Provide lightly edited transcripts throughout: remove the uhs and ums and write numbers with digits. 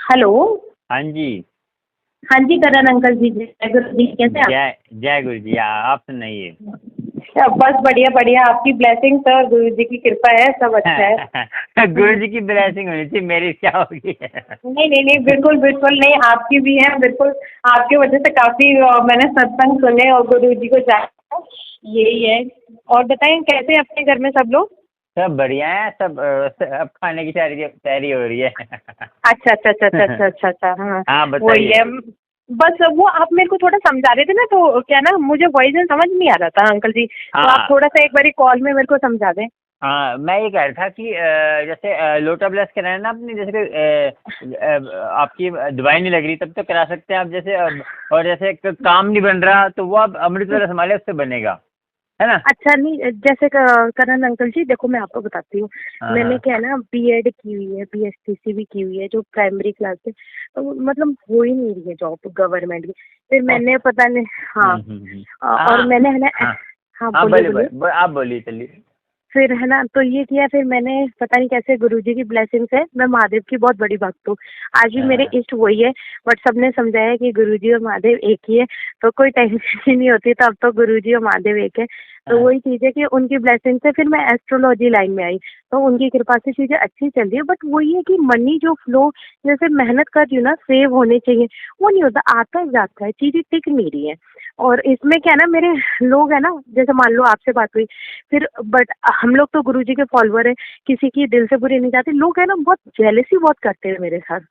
Hello. हाँ जी। हाँ जी करण uncle जी, जय गुरु जी, कैसे आप? जय जय गुरु जी। आप सुनाइए। बस बढ़िया बढ़िया, आपकी ब्लेसिंग और गुरु जी की कृपा है, सब अच्छा है। गुरु जी की ब्लेसिंग होनी चाहिए, मेरी क्या होगी। नहीं नहीं नहीं, बिल्कुल बिल्कुल नहीं, आपकी भी है बिल्कुल। आपकी वजह से काफी मैंने सत्संग सुने और गुरु जी को जाना, यही है। और बताएं कैसे हैं अपने घर में सब लोग? सब बढ़िया है सब। अब खाने की तैयारी तैयारी हो रही है। अच्छा अच्छा अच्छा अच्छा अच्छा अच्छा अच्छा, हाँ। हाँ वही बताइए। है। बस वो आप मेरे को थोड़ा समझा रहे थे ना, तो क्या ना, मुझे वॉइस समझ नहीं आ रहा था अंकल जी, तो आप हाँ थोड़ा सा एक बारी कॉल में मेरे को समझा दें। हाँ, मैं ये कह रहा था कि जैसे लोटा ब्लस कराना ना अपनी, जैसे आपकी दवाई नहीं लग रही तब तो करा सकते हैं आप, जैसे और जैसे काम नहीं बन रहा तो वो आप अमृत वाला संभाले, उससे बनेगा, है ना। अच्छा, नहीं जैसे करण अंकल जी, देखो मैं आपको बताती हूँ। हाँ मैंने हाँ। क्या है ना, बीएड की हुई है, बीएसटीसी भी की हुई है, जो प्राइमरी क्लास से, तो मतलब हो ही नहीं रही है जॉब गवर्नमेंट की। फिर और मैंने पता नहीं, हाँ। और हाँ मैंने है ना, हाँ हाँ हाँ, बोलिए बोलिए बोलिए। आप बोलिए चलिए। फिर है ना, तो ये किया, फिर मैंने पता नहीं कैसे गुरुजी की ब्लेसिंग से, मैं महादेव की बहुत बड़ी भक्त हूँ। आज भी मेरे हाँ इष्ट वही है। बट सबने समझाया कि गुरुजी और महादेव एक ही है, तो कोई टेंशन ही नहीं होती, तो अब तो गुरुजी और महादेव एक है। तो हाँ वही चीज है कि उनकी ब्लेसिंग से फिर मैं एस्ट्रोलॉजी लाइन में आई, तो उनकी कृपा से चीजें अच्छी चल रही है। बट वही है कि मनी जो फ्लो, जैसे मेहनत कर रही हूँ ना, सेव होने चाहिए, वो नहीं होता, आता जाता है, चीजें टिक नहीं रही है। और इसमें क्या है ना, मेरे लोग है ना, जैसे मान लो आपसे बात हुई, फिर बट हम लोग तो गुरुजी के फॉलोअर है, किसी की दिल से बुरी नहीं चाहते। लोग है ना, बहुत जेलसी बहुत करते हैं मेरे साथ,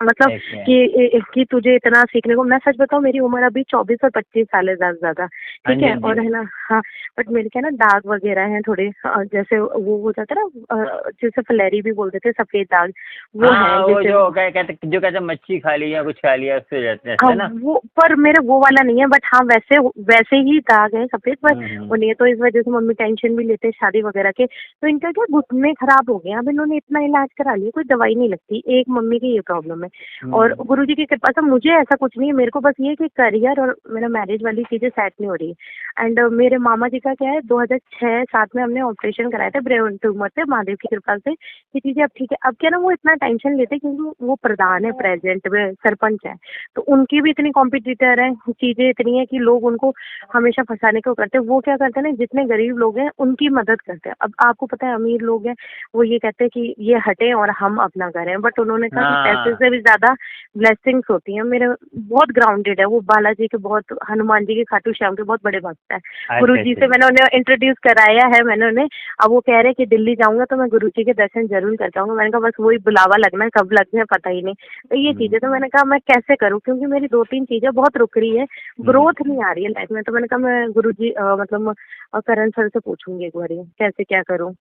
मतलब ठीक है। कि तुझे इतना सीखने को। मैं सच बताऊं, मेरी उम्र अभी 24 और 25 साल है, ज्यादा से ज्यादा। हाँ ठीक जी है, हाँ जी। और है ना, हाँ। बट मेरे क्या ना, दाग वगैरह हैं थोड़े, जैसे वो हो जाता है ना, जैसे फलेरी भी बोल देते हैं, सफेद दाग, वो है हाँ वो जैसे। जो कहते मच्छी खा ली या कुछ खा लिया उससे हो जाते हैं हाँ ऐसे ना। वो, पर मेरे वो वाला नहीं है, बट हाँ वैसे वैसे ही दाग है सफेद, पर हम्म। वो नहीं है। तो इस वजह से मम्मी टेंशन भी लेते हैं शादी वगैरह के, तो इनका क्या, घुटने खराब हो गए हैं। अब इन्होंने इतना इलाज करा लिया, कोई दवाई नहीं लगती, एक मम्मी की ये प्रॉब्लम है। और हम्म। गुरुजी की कृपा से मुझे ऐसा कुछ नहीं है, मेरे को बस ये है कि करियर और मेरा मैरिज वाली चीजें सेट नहीं हो रही है। एंड मेरे मामा जी का क्या है, 2006-7 में हमने ऑपरेशन कराया था ब्रेन ट्यूमर से, महादेव की कृपा से ये चीजें अब ठीक है। अब क्या ना, वो इतना टेंशन लेते हैं क्योंकि वो प्रधान है, प्रेजेंट में सरपंच है, तो उनकी भी इतनी कॉम्पिटिटर है, चीजें इतनी है कि लोग उनको हमेशा फंसाने को करते हैं। वो क्या करते हैं ना, जितने गरीब लोग हैं उनकी मदद करते हैं। अब आपको पता है, अमीर लोग हैं, वो ये कहते हैं कि ये हटे और हम अपना करें, बट उन्होंने कहा कि पैसे हाँ से भी ज्यादा ब्लेसिंग्स होती हैं। मेरे बहुत ग्राउंडेड है वो, बालाजी के बहुत, हनुमान जी के, खाटू श्याम के बहुत बड़े भक्त है। गुरु अच्छा जी अच्छा। से मैंने उन्हें इंट्रोड्यूस कराया है, मैंने उन्हें। अब वो कह रहे हैं कि दिल्ली जाऊंगा तो मैं गुरु जी के दर्शन जरूर कर जाऊंगा। मैंने कहा बस वही बुलावा लगना है, कब लग जाए पता ही नहीं। तो ये हम्म चीजें, तो मैंने कहा मैं कैसे करूँ, क्योंकि मेरी 2-3 चीजें बहुत रुक रही है, हम्म। ग्रोथ नहीं आ रही है लाइफ में। तो मैंने कहा मैं गुरुजी मतलब करण सर से पूछूंगी एक बार कैसे क्या करूँ।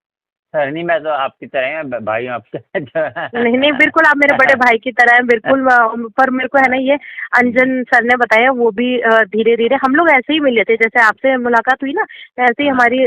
सर नहीं, मैं तो आपकी तरह ही भाई हूँ आपसे। नहीं नहीं, बिल्कुल आप मेरे बड़े भाई की तरह हैं, बिल्कुल। पर मेरे को है ना, ये अंजन सर ने बताया, वो भी धीरे धीरे हम लोग ऐसे ही मिले थे, जैसे आपसे मुलाकात हुई ना, तो ऐसे ही हाँ हमारी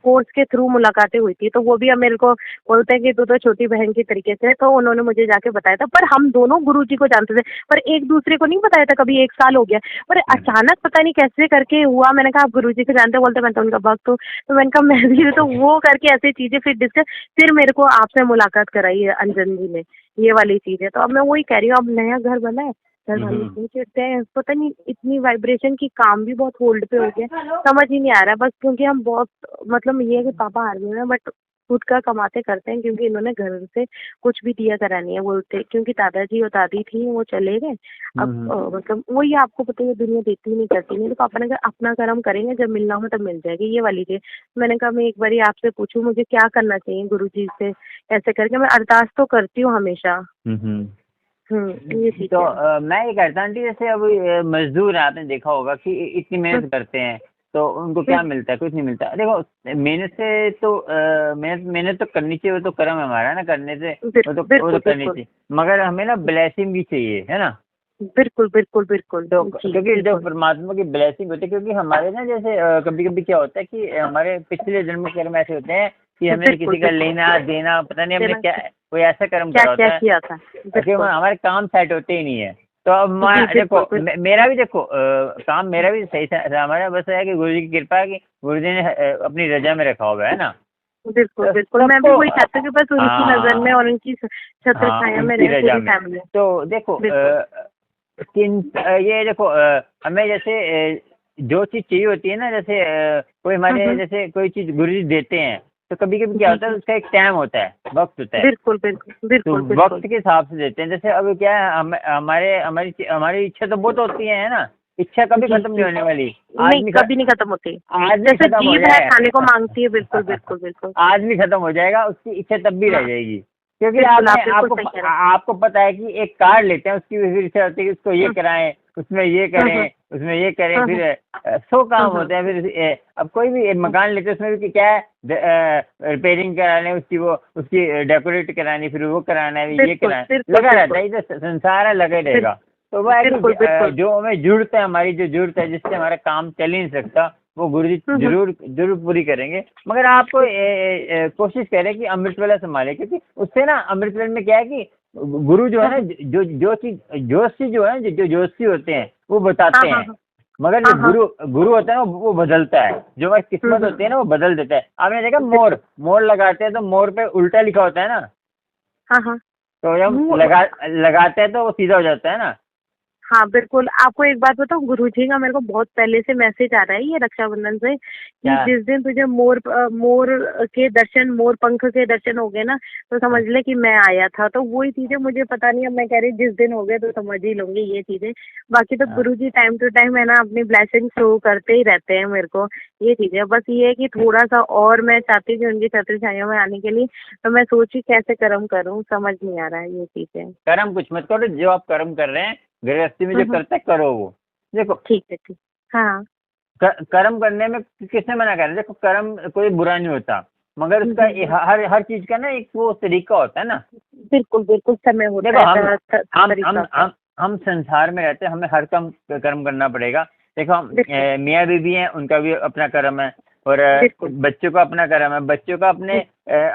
कोर्स के थ्रू मुलाकातें हुई थी। तो वो भी अब मेरे को बोलते हैं कि तू तो छोटी बहन की तरीके से है। तो उन्होंने मुझे जाके बताया था, पर हम दोनों गुरु जी को जानते थे, पर एक दूसरे को नहीं बताया था कभी। 1 साल हो गया, पर हाँ। अचानक पता नहीं कैसे करके हुआ। मैंने कहा आप गुरु जी को जानते हो? बोलते मैं तो उनका भक्त हूँ। तो मैंने कहा मैं भी हूँ। तो वो करके ऐसी चीजें फिर डिस्कस, फिर मेरे को आपसे मुलाकात कराई है अंजन जी ने, ये वाली चीज है। तो अब मैं वही कह रही हूँ, अब नया घर बना है, घर वाले हम्म। इतनी चिढ़ते हैं, पता नहीं इतनी वाइब्रेशन की, काम भी बहुत होल्ड पे हो गया, समझ ही नहीं आ रहा है। बस क्योंकि हम बहुत, मतलब ये है कि पापा आर्मी में, बट खुद का कमाते करते हैं, क्योंकि इन्होंने घर से कुछ भी दिया करा नहीं है, बोलते क्योंकि दादाजी और दादी थी वो चले गए। अब मतलब वही, आपको पता है दुनिया देती ही नहीं करती नहीं, तो पापा ने कहा अपना कर्म करेंगे, जब मिलना हो तब मिल जाएगी, ये वाली चीज। मैंने कहा मैं एक बार आपसे पूछूं मुझे क्या करना चाहिए गुरु जी से, ऐसे करके मैं अरदास तो करती हूँ हमेशा। हम्म। ये चीज तो है। मैं ये कहता हूँ आंटी, जैसे अब मजदूर हैं, आपने देखा होगा कि इतनी मेहनत करते हैं तो उनको क्या मिलता है? कुछ नहीं मिलता। देखो मेहनत से तो मेहनत मेहनत तो करनी चाहिए, वो तो कर्म है हमारा ना करने से, वो तो बिल्कुल करनी बिल्कुल चाहिए, मगर हमें ना ब्लेसिंग भी चाहिए, है ना। बिल्कुल बिल्कुल बिल्कुल तो जी क्योंकि जो बिल्कुल। परमात्मा की ब्लेसिंग होती है, क्योंकि हमारे ना जैसे कभी कभी क्या होता है कि हमारे पिछले जन्म के कर्म ऐसे होते हैं कि हमने बिल्कुल किसी का बिल्कुल लेना देना, पता नहीं हमने देना, क्या कोई ऐसा कर्म क्या करा क्या होता है किया था, कि बिल्कुल हमारे काम सेट होते ही नहीं है। तो अब जी मैं देखो बिल्कुल बिल्कुल। मेरा भी देखो काम मेरा भी सही से हमारा बस है कि गुरु जी की कृपा है कि गुरु जी ने अपनी रजा में रखा हुआ है ना। बिल्कुल बिल्कुल, मैं भी वही चाहती हूँ कि बस उनकी नजर में और उनकी छत्र हाँ छाया में उनकी रहे रजा पूरी में। फैमिली। तो देखो बिल्कुल। ये देखो हमें जैसे जो चीज़ चाहिए होती है ना, जैसे कोई हमारे जैसे कोई चीज़ गुरुजी देते हैं, तो कभी कभी क्या होता है, उसका एक टाइम होता है, वक्त होता है। बिल्कुल बिल्कुल तो बिल्कुल बिल्कुल। वक्त के हिसाब से देते हैं। जैसे अब क्या है, हमारी इच्छा तो बहुत होती है ना, इच्छा कभी जी खत्म नहीं जी। होने वाली। नहीं, आदमी कभी नहीं खत्म होती। आदमी जैसे खत्म हो जीभ है जाए खाने को मांगती है, बिल्कुल बिल्कुल बिल्कुल। आदमी खत्म हो जाएगा, उसकी इच्छा तब भी रह हाँ, जाएगी। क्योंकि बिल्कुल आप आपने बिल्कुल आपको सही कह रहे आपको पता है कि एक कार लेते हैं, उसकी भी फिर इच्छा होती है कि उसको ये हैं। कराएं, उसमें ये करें, उसमें ये करें, हम्म, फिर हम्म, 100 काम हम्म, होते हैं। फिर अब कोई भी एक मकान लेते हैं, उसमें भी क्या है, रिपेयरिंग कराने, उसकी डेकोरेट करानी, फिर वो कराना है, ये बिल्कुल कराना, बिल्कुल लगा रहता बिल्कुल है। ये तो संसार है, लगा ही रहेगा। तो वह है कि बिल्कुल बिल्कुल। जो हमें जरूरत है, हमारी जो जरूरत है, जिससे हमारा काम चल ही नहीं सकता, वो गुरुजी हम्म, जरूर जरूर पूरी करेंगे। मगर आपको कोशिश करें कि अमृतवेला संभालें, क्योंकि उससे ना अमृतवेला में क्या है कि गुरु जो है ना, हम्म, जो चीज जोशी जो है, जो जोशी होते हैं वो हाँ बताते हाँ हैं। हाँ मगर जो हाँ हाँ। गुरु गुरु होता है ना, वो बदलता है। जो हमारी किस्मत हम्म, होती है ना, वो बदल देता है। आपने देखा बिल्कुल। मोर मोर लगाते हैं तो मोर पे उल्टा लिखा होता है ना, हाँ हाँ। तो जब वो लगाते हैं तो वो सीधा हो जाता है ना। हाँ बिल्कुल, आपको एक बात बताऊँ, गुरुजी का मेरे को बहुत पहले से मैसेज आ रहा है ये रक्षाबंधन से, कि क्या? जिस दिन तुझे मोर के दर्शन, मोर पंख के दर्शन हो गए ना, तो समझ ले कि मैं आया था। तो वही चीजें मुझे पता नहीं, अब मैं कह रही जिस दिन हो गए तो समझ ही लूंगी ये चीजें। बाकी तो हाँ। गुरुजी टाइम टू टाइम है ना अपनी ब्लेसिंग शो करते ही रहते हैं मेरे को। ये चीजें बस ये है कि थोड़ा सा और मैं चाहती हूँ कि उनकी छत्र छाया में आने के लिए। तो मैं सोची कैसे कर्म करूँ, समझ नहीं आ रहा है ये चीजें। कर्म कुछ मत करो, जो आप कर्म कर रहे हैं गृहस्थी में जो हम्म, करते हैं, करो वो। देखो ठीक है ठीक। हाँ। कर्म करने में किसने मना कर? देखो कर्म कोई बुरा नहीं होता, मगर उसका हर हर चीज का ना एक वो तरीका होता है ना। बिल्कुल बिल्कुल, समय होता देखो है, हम तरीका हम होता है। हम हम संसार में रहते हैं, हमें हर कर्म करना पड़ेगा। देखो हम बिल्कुल मियाँ बीवी हैं, उनका भी अपना कर्म है, और बिल्कुल। बच्चों का अपना कर्म है। बच्चों का अपने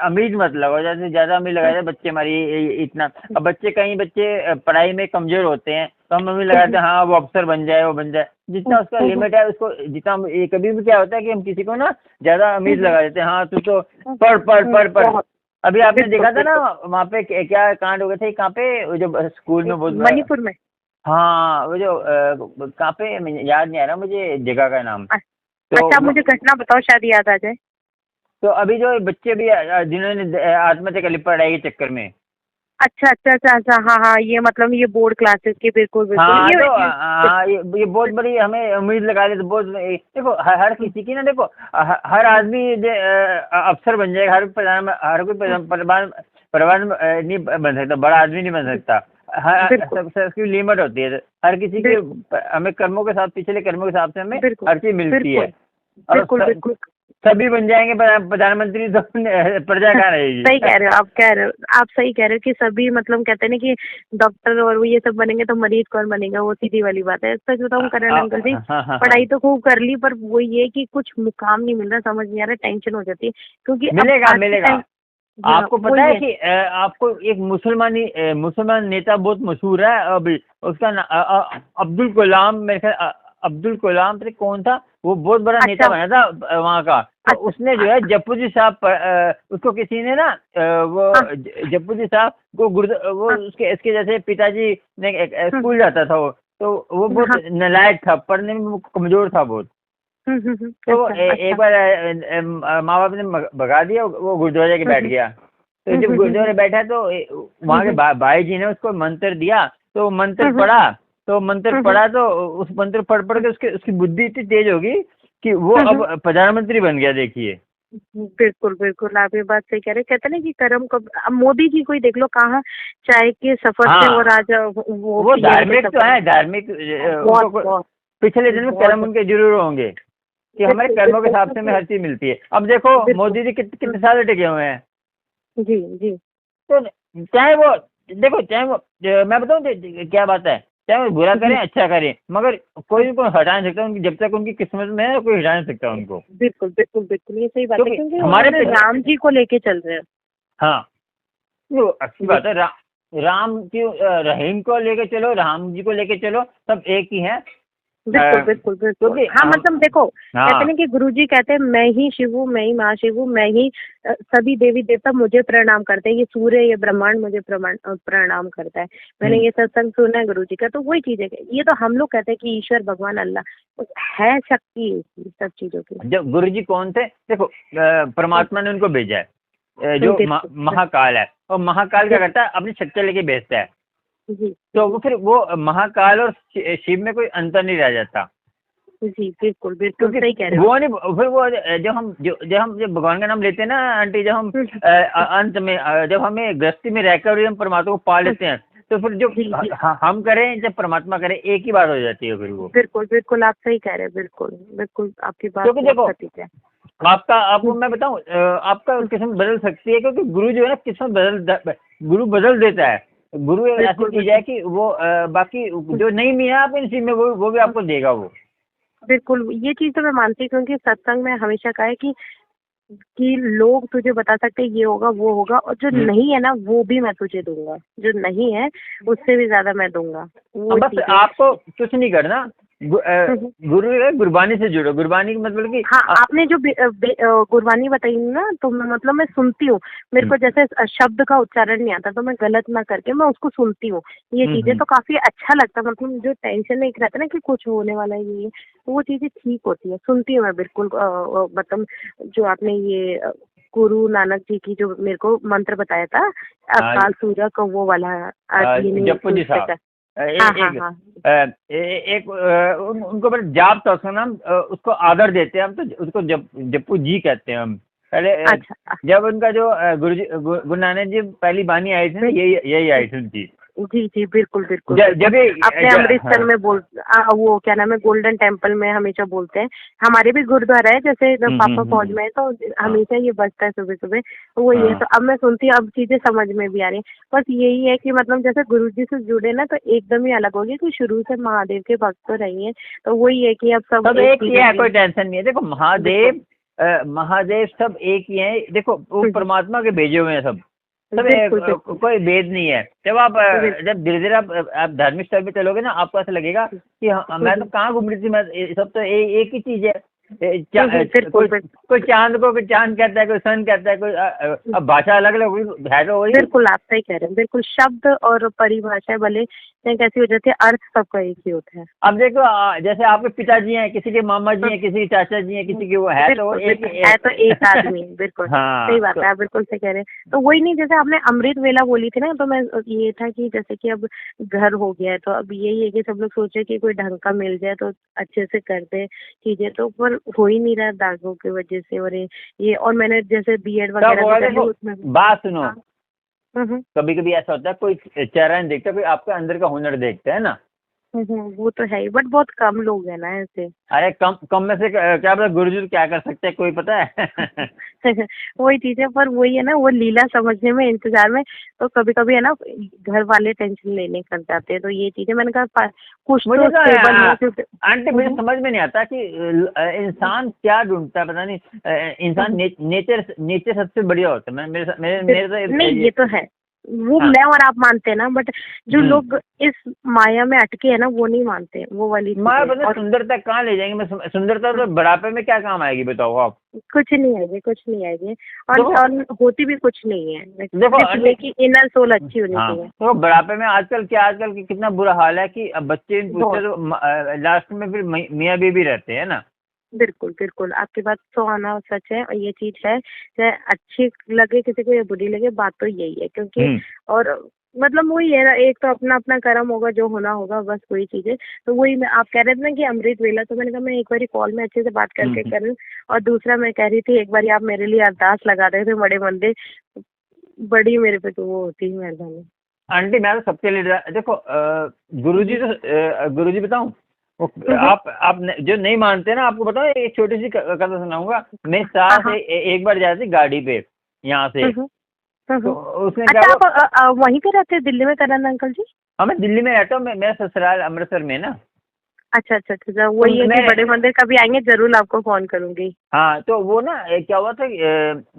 अमीर मत लगाओ, जैसे ज्यादा अमीर लगाए जाए बच्चे हमारी इतना। अब बच्चे, कई बच्चे पढ़ाई में कमजोर होते हैं, तो हम अमीर लगाते हैं, हाँ वो अफसर बन जाए, वो बन जाए। जितना उसका लिमिट है उसको, जितना कभी भी क्या होता है कि हम किसी को ना ज्यादा अमीर लगा देते हैं, हाँ तू तो पढ़ पढ़ पढ़ पढ़। बहुत। अभी आपने बिल्कुल देखा था ना, बिल्कुल। वहाँ पे क्या कांड हो गए थे, कहाँ पे, वो जो स्कूल में बहुत बड़ा। मणिपुर में। हाँ वो जो कहाँ पे, याद नहीं आ रहा मुझे जगह का नाम। तो अच्छा, आप मुझे घटना बताओ, शायद याद आ जाए। तो अभी जो बच्चे भी जिन्होंने आत्महत्या कर ली पढ़ाई के चक्कर में। अच्छा अच्छा अच्छा अच्छा, हाँ हाँ, ये मतलब ये बोर्ड क्लासेस की, बिल्कुल बिल्कुल हाँ तो ये हाँ, ये बहुत बड़ी हमें उम्मीद लगा दी, तो बहुत देखो हर किसी की ना, देखो हर आदमी अफसर बन जाएगा, हर कोई प्रधान नहीं बन सकता, बड़ा आदमी नहीं बन सकता। बिल्कुल सबकी लिमिट होती है। हर किसी के बिल्कुल हमें कर्मों के साथ, पिछले कर्मों के हिसाब से हमें बिल्कुल हर चीज मिलती है। बिल्कुल और बिल्कुल बिल्कुल। सभी बन जाएंगे प्रधानमंत्री, तो प्रजा कहाँ रहेगी? सही कह रहे हो आप, कह रहे हो आप, सही कह रहे हो कि सभी मतलब कहते हैं ना कि डॉक्टर और वो ये सब बनेंगे तो मरीज कौन बनेगा, वो सीधी वाली बात है। सच बताऊं करण अंकल जी, हाँ हाँ हाँ। पढ़ाई तो खूब कर ली, पर वो ये कि कुछ मुकाम नहीं मिल रहा, समझ नहीं आ रहा, टेंशन हो जाती है क्योंकि अब मिलेगा आज के मिलेगा। टाइम। जी हाँ, आपको वो पता है ये। कि आपको एक मुसलमान नेता बहुत मशहूर है अभी, उसका अब्दुल कलाम, मेरे ख्याल अब्दुल कलाम पता कौन था, वो बहुत बड़ा नेता अच्छा बना था वहाँ का। तो अच्छा। उसने जो है जप्पू जी साहब उसको किसी ने ना वो हाँ जप्पू जी साहब को वो हाँ उसके इसके जैसे पिताजी ने हम्म, स्कूल जाता था वो, तो वो बहुत हाँ नालायक था, पढ़ने में वो कमजोर था बहुत। तो अच्छा एक अच्छा। बार माँ बाप ने भगा दिया, वो गुरुद्वारे के बैठ गया। तो जब गुरुद्वारे बैठा तो वहाँ के भाई जी ने उसको मंत्र दिया, तो मंत्र पढ़ा। तो मंत्र पढ़ा तो उस मंत्र पढ़ पढ़ के उसकी बुद्धि इतनी तेज होगी कि वो अब प्रधानमंत्री बन गया, देखिए। बिल्कुल बिल्कुल, आप ये बात सही कह रहे हैं। कहते हैं ना कि कर्म कब, अब मोदी जी को ही देख लो, कहाँ चाय के सफर से और हाँ आज वो वो पीएम के धार्मिक तो सफर में। है, धार्मिक बहुत उनको बहुत पिछले जन्म में कर्म बहुत। उनके जरूर होंगे, कि हमारे बिल्कुल कर्मों के बिल्कुल हिसाब से हमें हर चीज मिलती है। अब देखो बिल्कुल। मोदी जी कितने साल टिके हुए हैं। जी जी। तो चाहे वो, देखो चाहे वो मैं बताऊँ क्या बात है, चाहे वो बुरा करें जी अच्छा करें, मगर कोई भी कोई हटा नहीं सकता उनकी, जब तक उनकी किस्मत में है कोई हटा नहीं सकता उनको। बिल्कुल बिल्कुल बिल्कुल, ये सही बात है, क्योंकि क्योंकि हमारे उन्होंने राम जी को लेके चल रहे हैं। हाँ वो अच्छी बात है। बिल्कुल राम की रहीम को लेके चलो, राम जी को लेके चलो, सब एक ही है। बिल्कुल बिल्कुल बिल्कुल। क्योंकि हाँ मतलब देखो, कहते हैं हाँ ना कि गुरुजी कहते हैं मैं ही शिव हूँ, मैं ही महाशिव हूँ, मैं ही सभी देवी देवता मुझे प्रणाम करते हैं, ये सूर्य ये ब्रह्मांड मुझे प्रणाम करता है। मैंने ये सत्संग सुना है गुरुजी का, तो वही चीज है। ये तो हम लोग कहते हैं कि ईश्वर भगवान अल्लाह है, शक्ति है इसकी सब चीजों की। जब गुरु जी कौन थे, देखो परमात्मा ने उनको भेजा है, जो बिल्कुल महाकाल है, और महाकाल क्या करता है, अपनी शक्ति लेके भेजता है। जी तो वो फिर वो महाकाल और शिव में कोई अंतर नहीं रह जाता, जी बिल्कुल बिल्कुल क्योंकि सही कह रहे हो। वो नहीं, फिर वो जब भगवान का नाम लेते हैं ना आंटी, जब हम अंत में जब हमें गृहस्थी में रहकर हम परमात्मा को पा लेते हैं, तो फिर जो जी जी हम करें जब परमात्मा करें, एक ही बात हो जाती है फिर वो। बिल्कुल बिल्कुल आप सही कह रहे हैं, बिल्कुल बिल्कुल आपकी बात क्योंकि बहुत देखो, सटीक है। आपको मैं बताऊं, आपका किस्मत बदल सकती है, क्योंकि गुरु जो है ना किस्मत गुरु बदल देता है। गुरु एक ऐसी बिल्कुल चीज है कि वो बाकी जो नहीं भी है आपके नसीब में, वो भी आपको देगा वो। बिल्कुल ये चीज तो मैं मानती हूँ, क्योंकि सत्संग में हमेशा कहा है कि लोग तुझे बता सकते हैं ये होगा वो होगा, और जो हम्म। नहीं है ना वो भी मैं तुझे दूंगा, जो नहीं है उससे भी ज्यादा मैं दूंगा, वो बस चीज है। आपको कुछ नहीं करना, गुरु है, गुरबानी से जुड़ो। गुरबानी का मतलब कि हाँ आपने जो गुरबानी बताई ना, तो मैं सुनती हूँ। मेरे को जैसे शब्द का उच्चारण नहीं आता, तो मैं गलत ना करके मैं उसको सुनती हूँ। ये चीजें तो काफी अच्छा लगता है, मतलब जो टेंशन में एक रहता है ना कि कुछ होने वाला है ये, तो वो चीजें ठीक होती है, सुनती हूँ मैं बिल्कुल। मतलब जो आपने ये गुरु नानक जी की जो मेरे को मंत्र बताया था, अकाल सूरज का वो वाला, जप्पू जी साहब, हाँ हाँ एक हाँ। एक उनको बड़े जाप था, उसका नाम, उसको आदर देते हैं हम, तो उसको जप्पू जी कहते हैं हम। पहले अच्छा जब उनका जो गुरु नानक जी पहली बानी आई थी ना, यही यही आई थी उनकी। जी जी बिल्कुल बिल्कुल जब अपने अमृतसर में वो क्या नाम है, गोल्डन टेम्पल में हमेशा बोलते हैं। हमारे भी गुरुद्वारा है, जैसे पापा फौज में है, तो हमेशा ये बजता है सुबह सुबह, तो वही है। तो अब मैं सुनती हूँ, अब चीजें समझ में भी आ रही हैं। बस यही है कि मतलब जैसे गुरुजी से जुड़े ना, तो एकदम ही अलग हो गया कि शुरू से महादेव के भक्त तो रही है, तो वही है कि अब सब एक ही है, चीज कोई टेंशन नहीं है। देखो महादेव सब एक ही है, देखो वो परमात्मा के भेजे हुए हैं सब। सब बिल्कुल बिल्कुल कोई भेद नहीं है। जब धीरे धीरे आप धार्मिक स्थल पे चलोगे ना, आपको ऐसा लगेगा कि मैं तो कहाँ घूम रही थी, मैं ये सब तो एक ही चीज है। बिल्कुल कोई चांद को कोई चांद कहता है, कोई सन कहता है, कोई अब भाषा अलग अलग है, तो वही। बिल्कुल आप सही कह रहे हैं। बिल्कुल शब्द और परिभाषा भले चाहे कैसी हो जाती है, अर्थ सबका एक ही होता है। अब देखो, जैसे आपके पिताजी हैं, किसी के मामा जी हैं, किसी के चाचा जी हैं, किसी के वो है, तो एक है तो एक आदमी। बिल्कुल हाँ सही बात है, आप बिल्कुल सही कह रहे हैं। तो वही नहीं, जैसे आपने अमृत वेला बोली थी ना, तो मैं ये था कि जैसे कि अब घर हो गया है, तो अब यही है कि सब लोग सोचे कि कोई ढंग का मिल जाए तो अच्छे से कर दे चीजें, तो पर हो ही नहीं रहा दागों की वजह से। और ये और मैंने जैसे बीएड वगैरह भी करी उसमें। बात सुनो, हम्म कभी कभी ऐसा होता है, कोई चेहरा नहीं देखता, कोई आपके अंदर का हुनर देखता है ना। वो तो है ही, बट बहुत कम लोग हैं ना ऐसे। अरे कम कम में से क्या पता गुरुजी क्या कर सकते हैं, कोई पता है। वही चीज है, पर वही है ना, वो लीला समझने में इंतजार में, तो कभी कभी है ना घर वाले टेंशन लेने कर जाते हैं। तो ये चीजें मैंने कहा कुछ मुझे तो स्टेबल हो, क्योंकि आंटी मुझे समझ में नहीं आता कि इंसान क्या ढूंढता है, पता नहीं। इंसान नेचर नेचर सबसे बढ़िया होता है। मेरे तो नहीं ये तो है, वो हाँ। मैं और आप मानते हैं ना, बट जो लोग इस माया में अटके हैं ना, वो नहीं मानते वो वाली माया चीजें। पता और सुंदरता कहाँ ले जाएंगे, मैं सुंदरता तो बुढ़ापे में क्या काम आएगी, बताओ आप। कुछ नहीं आएगी, कुछ नहीं आएगी, और होती भी कुछ नहीं है। देखो सिर्फ ये कि इनर सोल अच्छी होनी हाँ, चाहिए। तो बुढ़ापे में आजकल की कितना बुरा हाल है कि अब बच्चे पूछते तो लास्ट में फिर मियाँ बीवी रहते हैं ना। बिल्कुल बिल्कुल आपकी बात 100 आना सच है, और ये चीज है, चाहे अच्छी लगे किसी को या बुरी लगे, बात तो यही है। क्योंकि और मतलब वही है ना, एक तो अपना अपना कर्म होगा, जो होना होगा, बस वही चीज है। तो वही मैं आप कह रहे थे ना कि अमृत वेला, तो मैंने कहा मैं एक बार कॉल में अच्छे से बात करके करूँ। और दूसरा मैं कह रही थी, एक बार आप मेरे लिए अरदास लगा रहे थे बड़े मंदिर, बड़ी मेरे पे तो वो होती है मेहरबानी। आंटी मैं तो सबके लिए देखो, गुरुजी बताऊं, आप जो नहीं मानते ना, आपको बताओ, एक छोटी सी कथा सुनाऊंगा। मेरे साथ एक बार जाती गाड़ी पे यहाँ से, तो उसने क्या अच्छा आप वहीं पे रहते हैं दिल्ली में, करण अंकल जी? हाँ मैं दिल्ली में रहता हूँ, मेरा ससुराल अमृतसर में ना। अच्छा अच्छा अच्छा, वही है कि बड़े मंदिर कभी आएंगे जरूर आपको फोन करूंगी। हाँ, तो वो ना क्या हुआ था,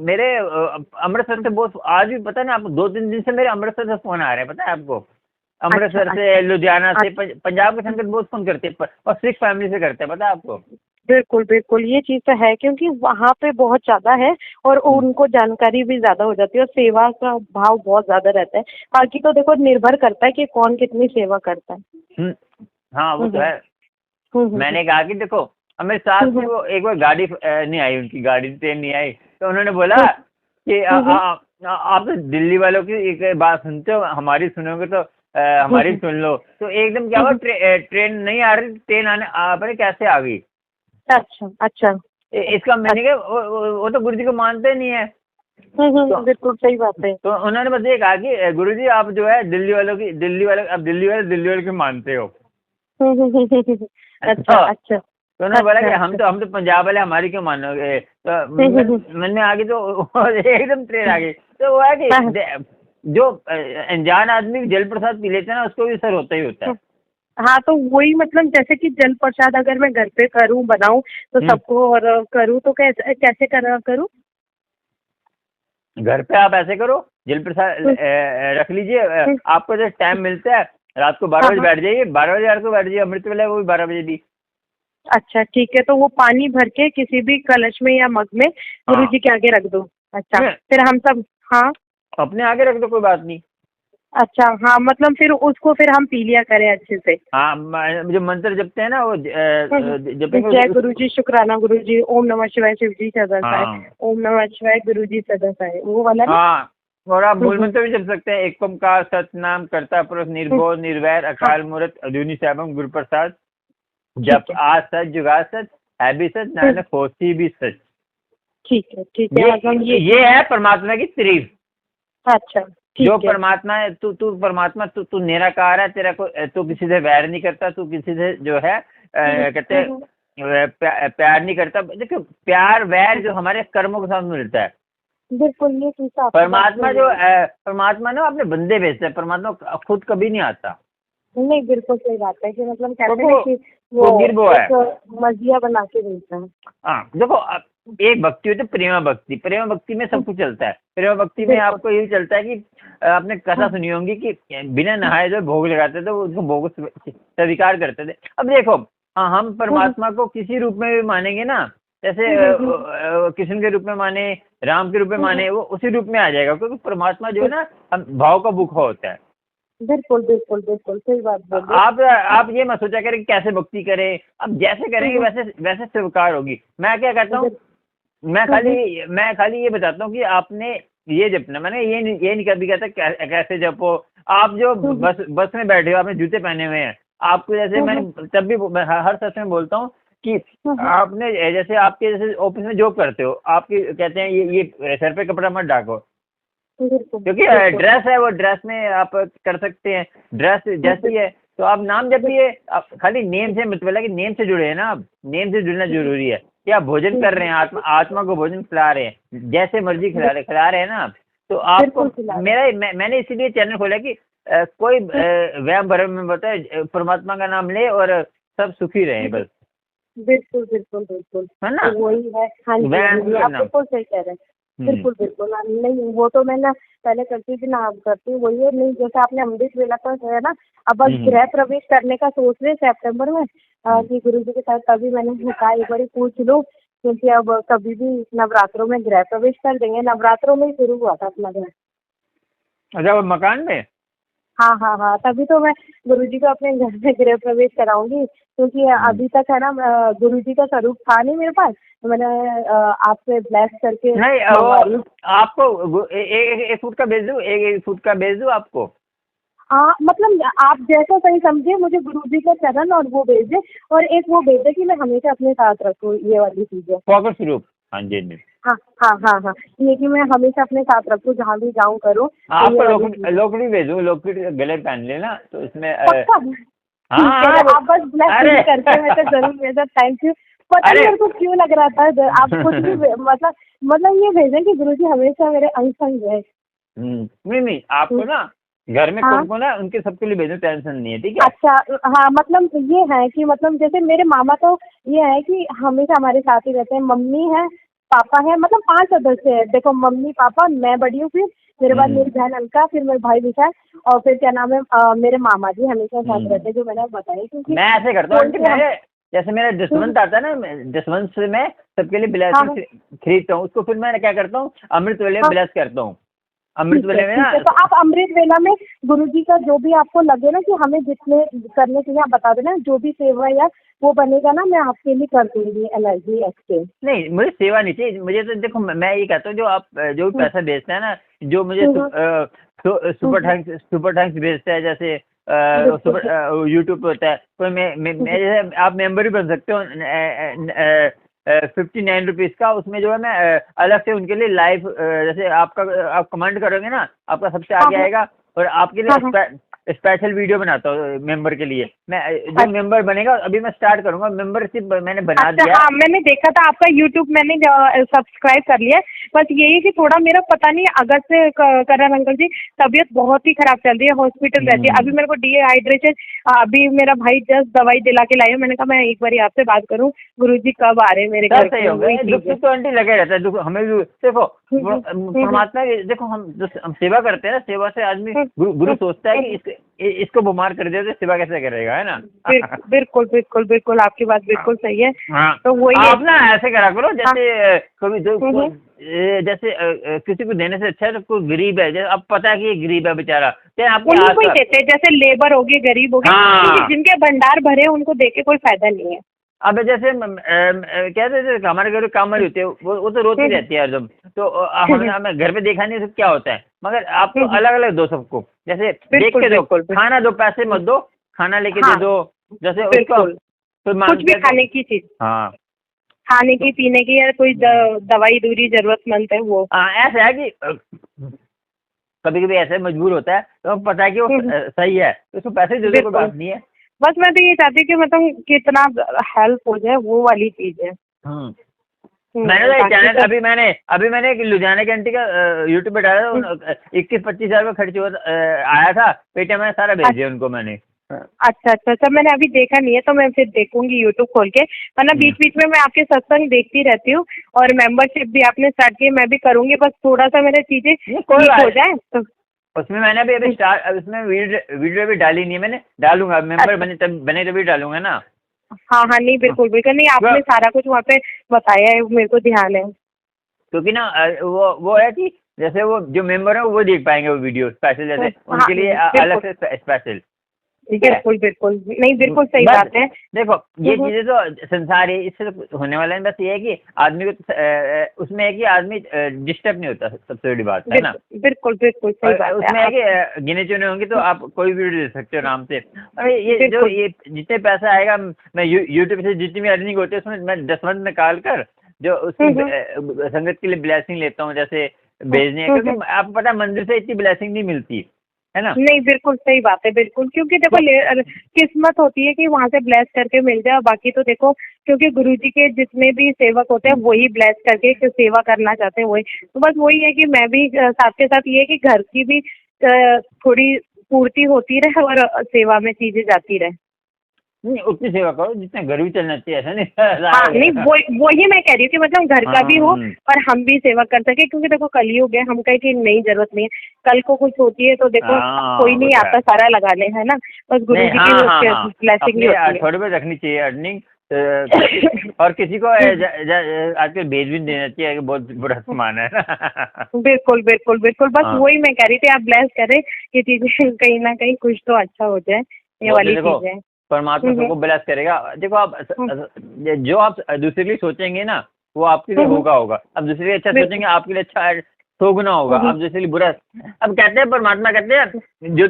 मेरे अमृतसर से बहुत, आज भी पता है ना आपको, 2-3 दिन से मेरे अमृतसर से फोन आ रहे हैं, पता है आपको। अमृतसर अच्छा से, लुधियाना से, अच्छा। पंजाब के संगत बहुत फोन करते हैं, और सिख फैमिली से करते हैं, पता है आपको। बिल्कुल बिल्कुल, ये चीज तो है क्योंकि वहाँ पे बहुत ज्यादा है और उनको जानकारी भी ज्यादा हो जाती है और सेवा का भाव बहुत ज्यादा रहता है। बाकी तो देखो निर्भर करता है कि कौन कितनी सेवा करता है। हम्म, हाँ वो तो हम्म है। मैंने कहा कि देखो, अब मेरे साथ में वो एक बार गाड़ी नहीं आई, उनकी गाड़ी ट्रेन नहीं आई, तो उन्होंने बोला कि आप तो दिल्ली वालों की एक बात सुनते हो, हमारी सुनोगे तो हमारी सुन लो। तो एकदम क्या हुआ, ट्रेन नहीं आ रही, ट्रेन आने पता कैसे आ गई। अच्छा अच्छा। इसका मैंने कहा वो तो गुरु जी को मानते नहीं है। तो बिल्कुल सही बात है। तो उन्होंने बस ये कहा कि गुरु जी आप जो है दिल्ली वालों की, दिल्ली वाले की मानते हो। अच्छा अच्छा। तो उन्होंने बोला कि अच्छा हम तो पंजाब वाले, हमारी क्यों मानोगे। तो मन में आ गई, तो एकदम ट्रेन आ गई। तो वो है कि जो अनजान आदमी जल प्रसाद पी लेते हैं ना, उसको भी असर होता ही होता है। हाँ तो वही मतलब जैसे कि जल प्रसाद अगर मैं घर पे करूँ बनाऊं तो सबको और करूँ तो कैसे कैसे करूँ। घर पे आप ऐसे करो, जल प्रसाद रख लीजिए, आपको जब टाइम मिलता है रात को 12 बजे बैठ जाइए, 12 बजे रात को बैठ जाइए, अमृत वेला वो भी 12 बजे भी। अच्छा ठीक है, तो वो पानी भर के किसी भी कलश में या मग में गुरु जी के आगे रख दो। अच्छा फिर हम सब। हाँ अपने आगे रख दो, कोई बात नहीं। अच्छा हाँ मतलब फिर उसको फिर हम पी लिया करें अच्छे से। हाँ, जो मंत्र जपते हैं ना वो जपेंगे। जय गुरु जी, शुक्राना गुरु जी, ओम नमः शिवाय शिव जी सदा साय, हाँ ओम नमः शिवाय गुरु जी सदा साय, वो वाला ना। हाँ, और आप मूल मंत्र भी जप सकते हैं, एक ओंकार सतनाम कर्ता पुरुष निर्भो निर्वैर अकाल मूर्त अजूनी सैभम गुरु प्रसाद, जप आज सच जुगा सच, है भी सच, नानक होसी भी सच। ठीक है ये है परमात्मा की तारीफ। अच्छा जो परमात्मा है, तू परमात्मा, तू निराकार है, तेरा को तू किसी से वैर नहीं करता, तू किसी से जो है कहते हैं प्यार नहीं करता। देखो प्यार वैर जो हमारे कर्मों के साथ मिलता है। बिल्कुल ये चीज परमात्मा ना अपने बंदे भेजता है, परमात्मा खुद कभी नहीं आता। नहीं बिल्कुल सही बात है कि मतलब कहते हैं कि वो मजिया बना के भेजता है। हाँ देखो, एक भक्ति होती है प्रेम भक्ति, प्रेम भक्ति में सब कुछ चलता है। प्रेम भक्ति में आपको यही चलता है कि आपने कथा सुनी होंगी कि बिना नहाए जो भोग लगाते थे, वो उसको भोग स्वीकार करते थे। अब देखो, हाँ हम परमात्मा को किसी रूप में भी मानेंगे ना, जैसे कृष्ण के रूप में माने, राम के रूप में माने, वो उसी रूप में आ जाएगा, क्योंकि परमात्मा जो है ना भाव का भूखा होता है। बिल्कुल बिल्कुल बिल्कुल सही बात बोल। आप ये मत सोचा करें कि कैसे भक्ति करें, अब जैसे करेंगे वैसे स्वीकार होगी। मैं क्या कहता हूँ, मैं खाली ये बताता हूँ कि आपने ये जपना, मैंने ये नहीं कभी कहता कैसे जपो। आप जो बस में बैठे हो, आपने जूते पहने हुए हैं, आपको जैसे मैंने तब भी हर सच में बोलता हूँ कि आपने जैसे आपके जैसे ऑफिस में जॉब करते हो, आपके कहते हैं ये सर पे कपड़ा मत ढाको, क्योंकि ड्रेस है, वो ड्रेस में आप कर सकते हैं, ड्रेस जैसी है। तो आप नाम जपिए, आप खाली नेम से मतलब कि नेम से जुड़े हैं ना, आप नेम से जुड़ना जरूरी है। कि आप भोजन कर रहे हैं, आत्मा को भोजन खिला रहे हैं, जैसे मर्जी खिला रहे हैं ना आप, तो आपको मैंने इसीलिए चैनल खोला कि कोई वहम भरम में बताए, परमात्मा का नाम ले और सब सुखी रहे बस। बिल्कुल बिल्कुल बिल्कुल है ना, वही है। हाँ जी आप बिल्कुल सही कह रहे हैं। बिल्कुल बिल्कुल नहीं, वो तो मैं ना पहले करती थी ना, अब करती वही है। नहीं जैसे आपने अमृत वेला का है ना, अब बस गृह प्रवेश करने का सोच रहे सितंबर में कि गुरु जी के साथ, तभी मैंने कहा एक बार पूछ लूं, क्योंकि अब कभी भी नवरात्रों में गृह प्रवेश कर देंगे। नवरात्रों में ही शुरू हुआ था अपना घर। अच्छा, वो मकान में? हाँ तभी तो मैं गुरु जी को अपने घर में गृह प्रवेश कराऊंगी, क्योंकि अभी तक है ना गुरु जी का स्वरूप था नहीं मेरे पास, तो मैंने आपसे ब्लेस करके नहीं, आपको एक फुट का भेज दूँ, एक फुट का भेज दूँ आपको। हाँ मतलब आप जैसा सही समझे, मुझे गुरु जी का चरण और वो भेज दे, और एक वो भेज दे कि मैं हमेशा अपने साथ रखूँ ये वाली चीजें। फोकस स्वरूप। हाँ जी हाँ ये कि मैं हमेशा अपने साथ रखूँ, जहाँ भी जाऊँ करूँ। आपको लोकड़ी भेजूँ, लोकड़ी गले पहन लेना, तो इसमें हाँ आप बस ब्लेस करके मैं तो जरूर भेजा। Thank you. पता नहीं मेरे को क्यों लग रहा था आप कुछ भी मतलब ये भेजें कि गुरु जी हमेशा मेरे अंग संग है। नहीं आपको ना घर में कौन कौन है उनके सबके लिए भेजो, टेंशन नहीं है, ठीक है। अच्छा हाँ मतलब ये है कि मतलब जैसे मेरे मामा तो ये है कि हमेशा हमारे साथ ही रहते हैं, मम्मी है पापा है, मतलब 5 सदस्य है। देखो मम्मी पापा, मैं बड़ी हूँ, फिर मेरे बाद मेरी बहन अलका, फिर मेरे भाई विशाल, और फिर क्या नाम है मेरे मामा जी हमेशा साथ रहते हैं, जो मैंने बताया। क्योंकि मैं ऐसे करता हूँ आंटी, बोलते हैं मैं जैसे मेरा जसवंत आता है ना, जसवंत से मैं सबके लिए हाँ ब्लेसिंग हाँ खरीदता हूँ, उसको फिर मैं क्या करता हूँ, अमृत वेले हाँ ब्लेस करता हूँ। अमृत ठीक है वेले में ठीक ना, है। तो आप अमृत वेला में गुरुजी का जो भी आपको लगे ना कि हमें जितने करने चाहिए आप बता देना, जो भी सेवा या वो बनेगा ना मैं आपके लिए कर दूंगी एनर्जी एक्सचेंज। नहीं मुझे सेवा नहीं चाहिए, मुझे तो देखो मैं ये कहता हूँ, जो आप जो भी हम्म पैसा भेजते हैं ना, जो मुझे हम्म हम्म, सुपर थैंक्स भेजता है, जैसे बिल्कुल सुपर यूट्यूब पे होता है, तो मैं जैसे आप मेंबर भी बन सकते हो 59 रुपीज़ का, उसमें जो है मैं अलग से उनके लिए लाइव, जैसे आपका आप कमेंट करोगे ना, आपका सबसे हाँ आगे हाँ आएगा, और आपके हाँ लिए हाँ। स्पेशल वीडियो बनाता हूँ मेंबर के लिए। मैं जो अच्छा मेंबर बनेगा, अभी मैं स्टार्ट करूंगा, मेंबरशिप मैंने बना अच्छा, दिया है। हाँ मैंने देखा था आपका यूट्यूब, मैंने सब्सक्राइब कर लिया है। बस यही है कि थोड़ा मेरा पता नहीं अगस्त से करण अंकल जी तबीयत बहुत ही खराब चल रही है, हॉस्पिटल रहती है अभी, मेरे को डिहाइड्रेशन, अभी मेरा भाई जस्ट दवाई दिला के लाए, मैंने कहा मैं एक बार आपसे बात करूं, गुरुजी कब आ रहे हैं मेरे सब घर सही पे, होंगे, वही दुख चीज है। सुख तो आंटी लगे रहता है, दुख हमें भी देखो, हम्म, परमात्मा की देखो, हम सेवा करते हैं ना, सेवा से आदमी गुरु सोचता है कि इसको बीमार कर दिया तो सेवा कैसे करेगा, है ना। बिल्कुल बिल्कुल बिल्कुल, आपकी बात बिल्कुल सही है। हाँ, तो वही है। आप ना ऐसे करा करो, हाँ जैसे कभी हम्म, जैसे किसी को देने से अच्छा है, तो कोई गरीब है, जैसे अब पता है कि ये गरीब है बेचारा, चाहे आपके उन्हीं आस को ही पास। देते हैं, जैसे लेबर हो गए, गरीब हो गए, क्योंकि हाँ, जिनके भंडार भरे हैं उनको देके कोई फायदा नहीं है। अब जैसे कहते थे हमारे घर में काम वाली होती है, वो तो रोती हम्म, रहती है हरदम, तो हमने हम्म, हमें घर पे देखा नहीं तो क्या होता है, मगर आप तो हम्म, अलग अलग दो सबको, जैसे देख बिल्कुल के दो, बिल्कुल खाना दो, पैसे मत दो, खाना लेके दे हाँ दो, जैसे उसको बिल्कुल, फिर कुछ भी मांगते हैं तो। खाने की चीज, हाँ, खाने तो की पीने की, या कोई दवाई दूरी जरूरतमंद है वो। ऐसा है कि कभी कभी ऐसे मजबूर होता है, तो हमें पता है कि वो हम्म, सही है, तो उसको पैसे दे दो, कोई बिल्कुल। बात नहीं है। बस मैं तो ये चाहती हूँ कि मतलब कितना हेल्प हो जाए, वो वाली चीज है। हम्म मैंने तो एक बाकी चैनल, तो अभी मैंने एक लुधियाना की आंटी का यूट्यूब पे डाला था, 21-25 हज़ार का खर्च हुआ आया था, पेटीएम में सारा भेज दिया उनको मैंने। अच्छा अच्छा अच्छा, मैंने अभी देखा नहीं है, तो मैं फिर देखूंगी यूट्यूब खोल के, वरना हम्म, बीच बीच में मैं आपके सत्संग देखती रहती हूँ। और मेंबरशिप भी आपने स्टार्ट की है, मैं भी करूंगी, बस थोड़ा सा मेरे चीजें नहीं कोई ठीक हो बात, जाए तो। उसमें मैंने अभी स्टार्ट, अब इसमें वीडियो भी डाली नहीं है मैंने, डालूंगा, मेंबर अच्छा बने तभी डालूंगा ना। हाँ हाँ, नहीं हाँ, बिल्कुल बिल्कुल नहीं, क्यों- आपने सारा कुछ वहाँ पे बताया है, मेरे को ध्यान है। क्योंकि ना वो है कि जैसे वो जो मेंबर है वो देख पाएंगे वो वीडियो स्पेशल, जैसे हाँ उनके लिए अलग बिल्कुल से स्पेशल, ठीक है। बिल्कुल बिल्कुल, नहीं बिल्कुल सही बस बात है। देखो, ये हम्म, चीजें तो संसार है, इससे तो होने वाला है, बस ये है कि आदमी को उसमें है कि आदमी डिस्टर्ब नहीं होता, सबसे बड़ी बात है ना। बिल्कुल बिल्कुल बिल्कुल सही और बात है उसमें है आप। कि गिने चुने होंगे तो आप कोई भी वीडियो दे सकते हो आराम से। अरे बिल्कुल ये जितने पैसा आएगा, मैं यूट्यूब से जितनी भी अर्निंग होती है उसमें मैं 10 मंथ निकाल कर जो उसकी हम्म हम्म संगत के लिए ब्लेसिंग लेता हूँ, जैसे हम्म, भेजने, हम्म। क्योंकि आपको पता है मंदिर से इतनी ब्लेसिंग नहीं मिलती है ना। नहीं बिल्कुल सही बात है, बिल्कुल, क्योंकि देखो तो किस्मत होती है कि वहाँ से ब्लेस करके मिल जाए, बाकी तो देखो क्योंकि गुरुजी के जितने भी सेवक होते हैं वही ब्लेस करके सेवा करना चाहते हैं, वही तो बस वही है कि मैं भी साथ के साथ ये है कि घर की भी थोड़ी पूर्ति होती रहे और सेवा में चीजें जाती रहे। नहीं, उतनी सेवा करो जितना घर भी चलना चाहिए, ऐसा नहीं हाँ सारा हो नहीं, जाएगा। वही मैं कह रही हूँ कि मतलब घर का भी हो हाँ और हम भी सेवा कर सके, क्योंकि देखो कलयुग है, हम कहीं की नहीं जरूरत नहीं है, कल को कुछ होती है तो देखो कोई वो नहीं तो है। आता सारा लगाने, है ना, बस गुरु नहीं, जी की हाँ हाँ हाँ, ब्लेसिंग ही अपने होती है। थोड़े बहुत रखनी चाहिए अर्निंग, और किसी को आजकल भेज भी नहीं देना चाहिए कि बहुत बुरा सामान है ना। बिल्कुल बिल्कुल बिल्कुल, बस हाँ, वही मैं कह रही थी, आप ब्लेस करें ये चीजें कहीं ना कहीं कुछ तो अच्छा हो जाए, ये वो तो वाली देखो, चीजें। परमात्मा सबको ब्लेस करेगा। देखो आप जो आप दूसरे के लिए सोचेंगे ना, वो आपके लिए हम्म, होगा। अब दूसरे के लिए अच्छा बिल्कुल सोचेंगे, आपके लिए अच्छा 100 गुना होगा। हम्म, अब दूसरे के लिए बुरा, अब कहते हैं परमात्मा कहते हैं हाँ जो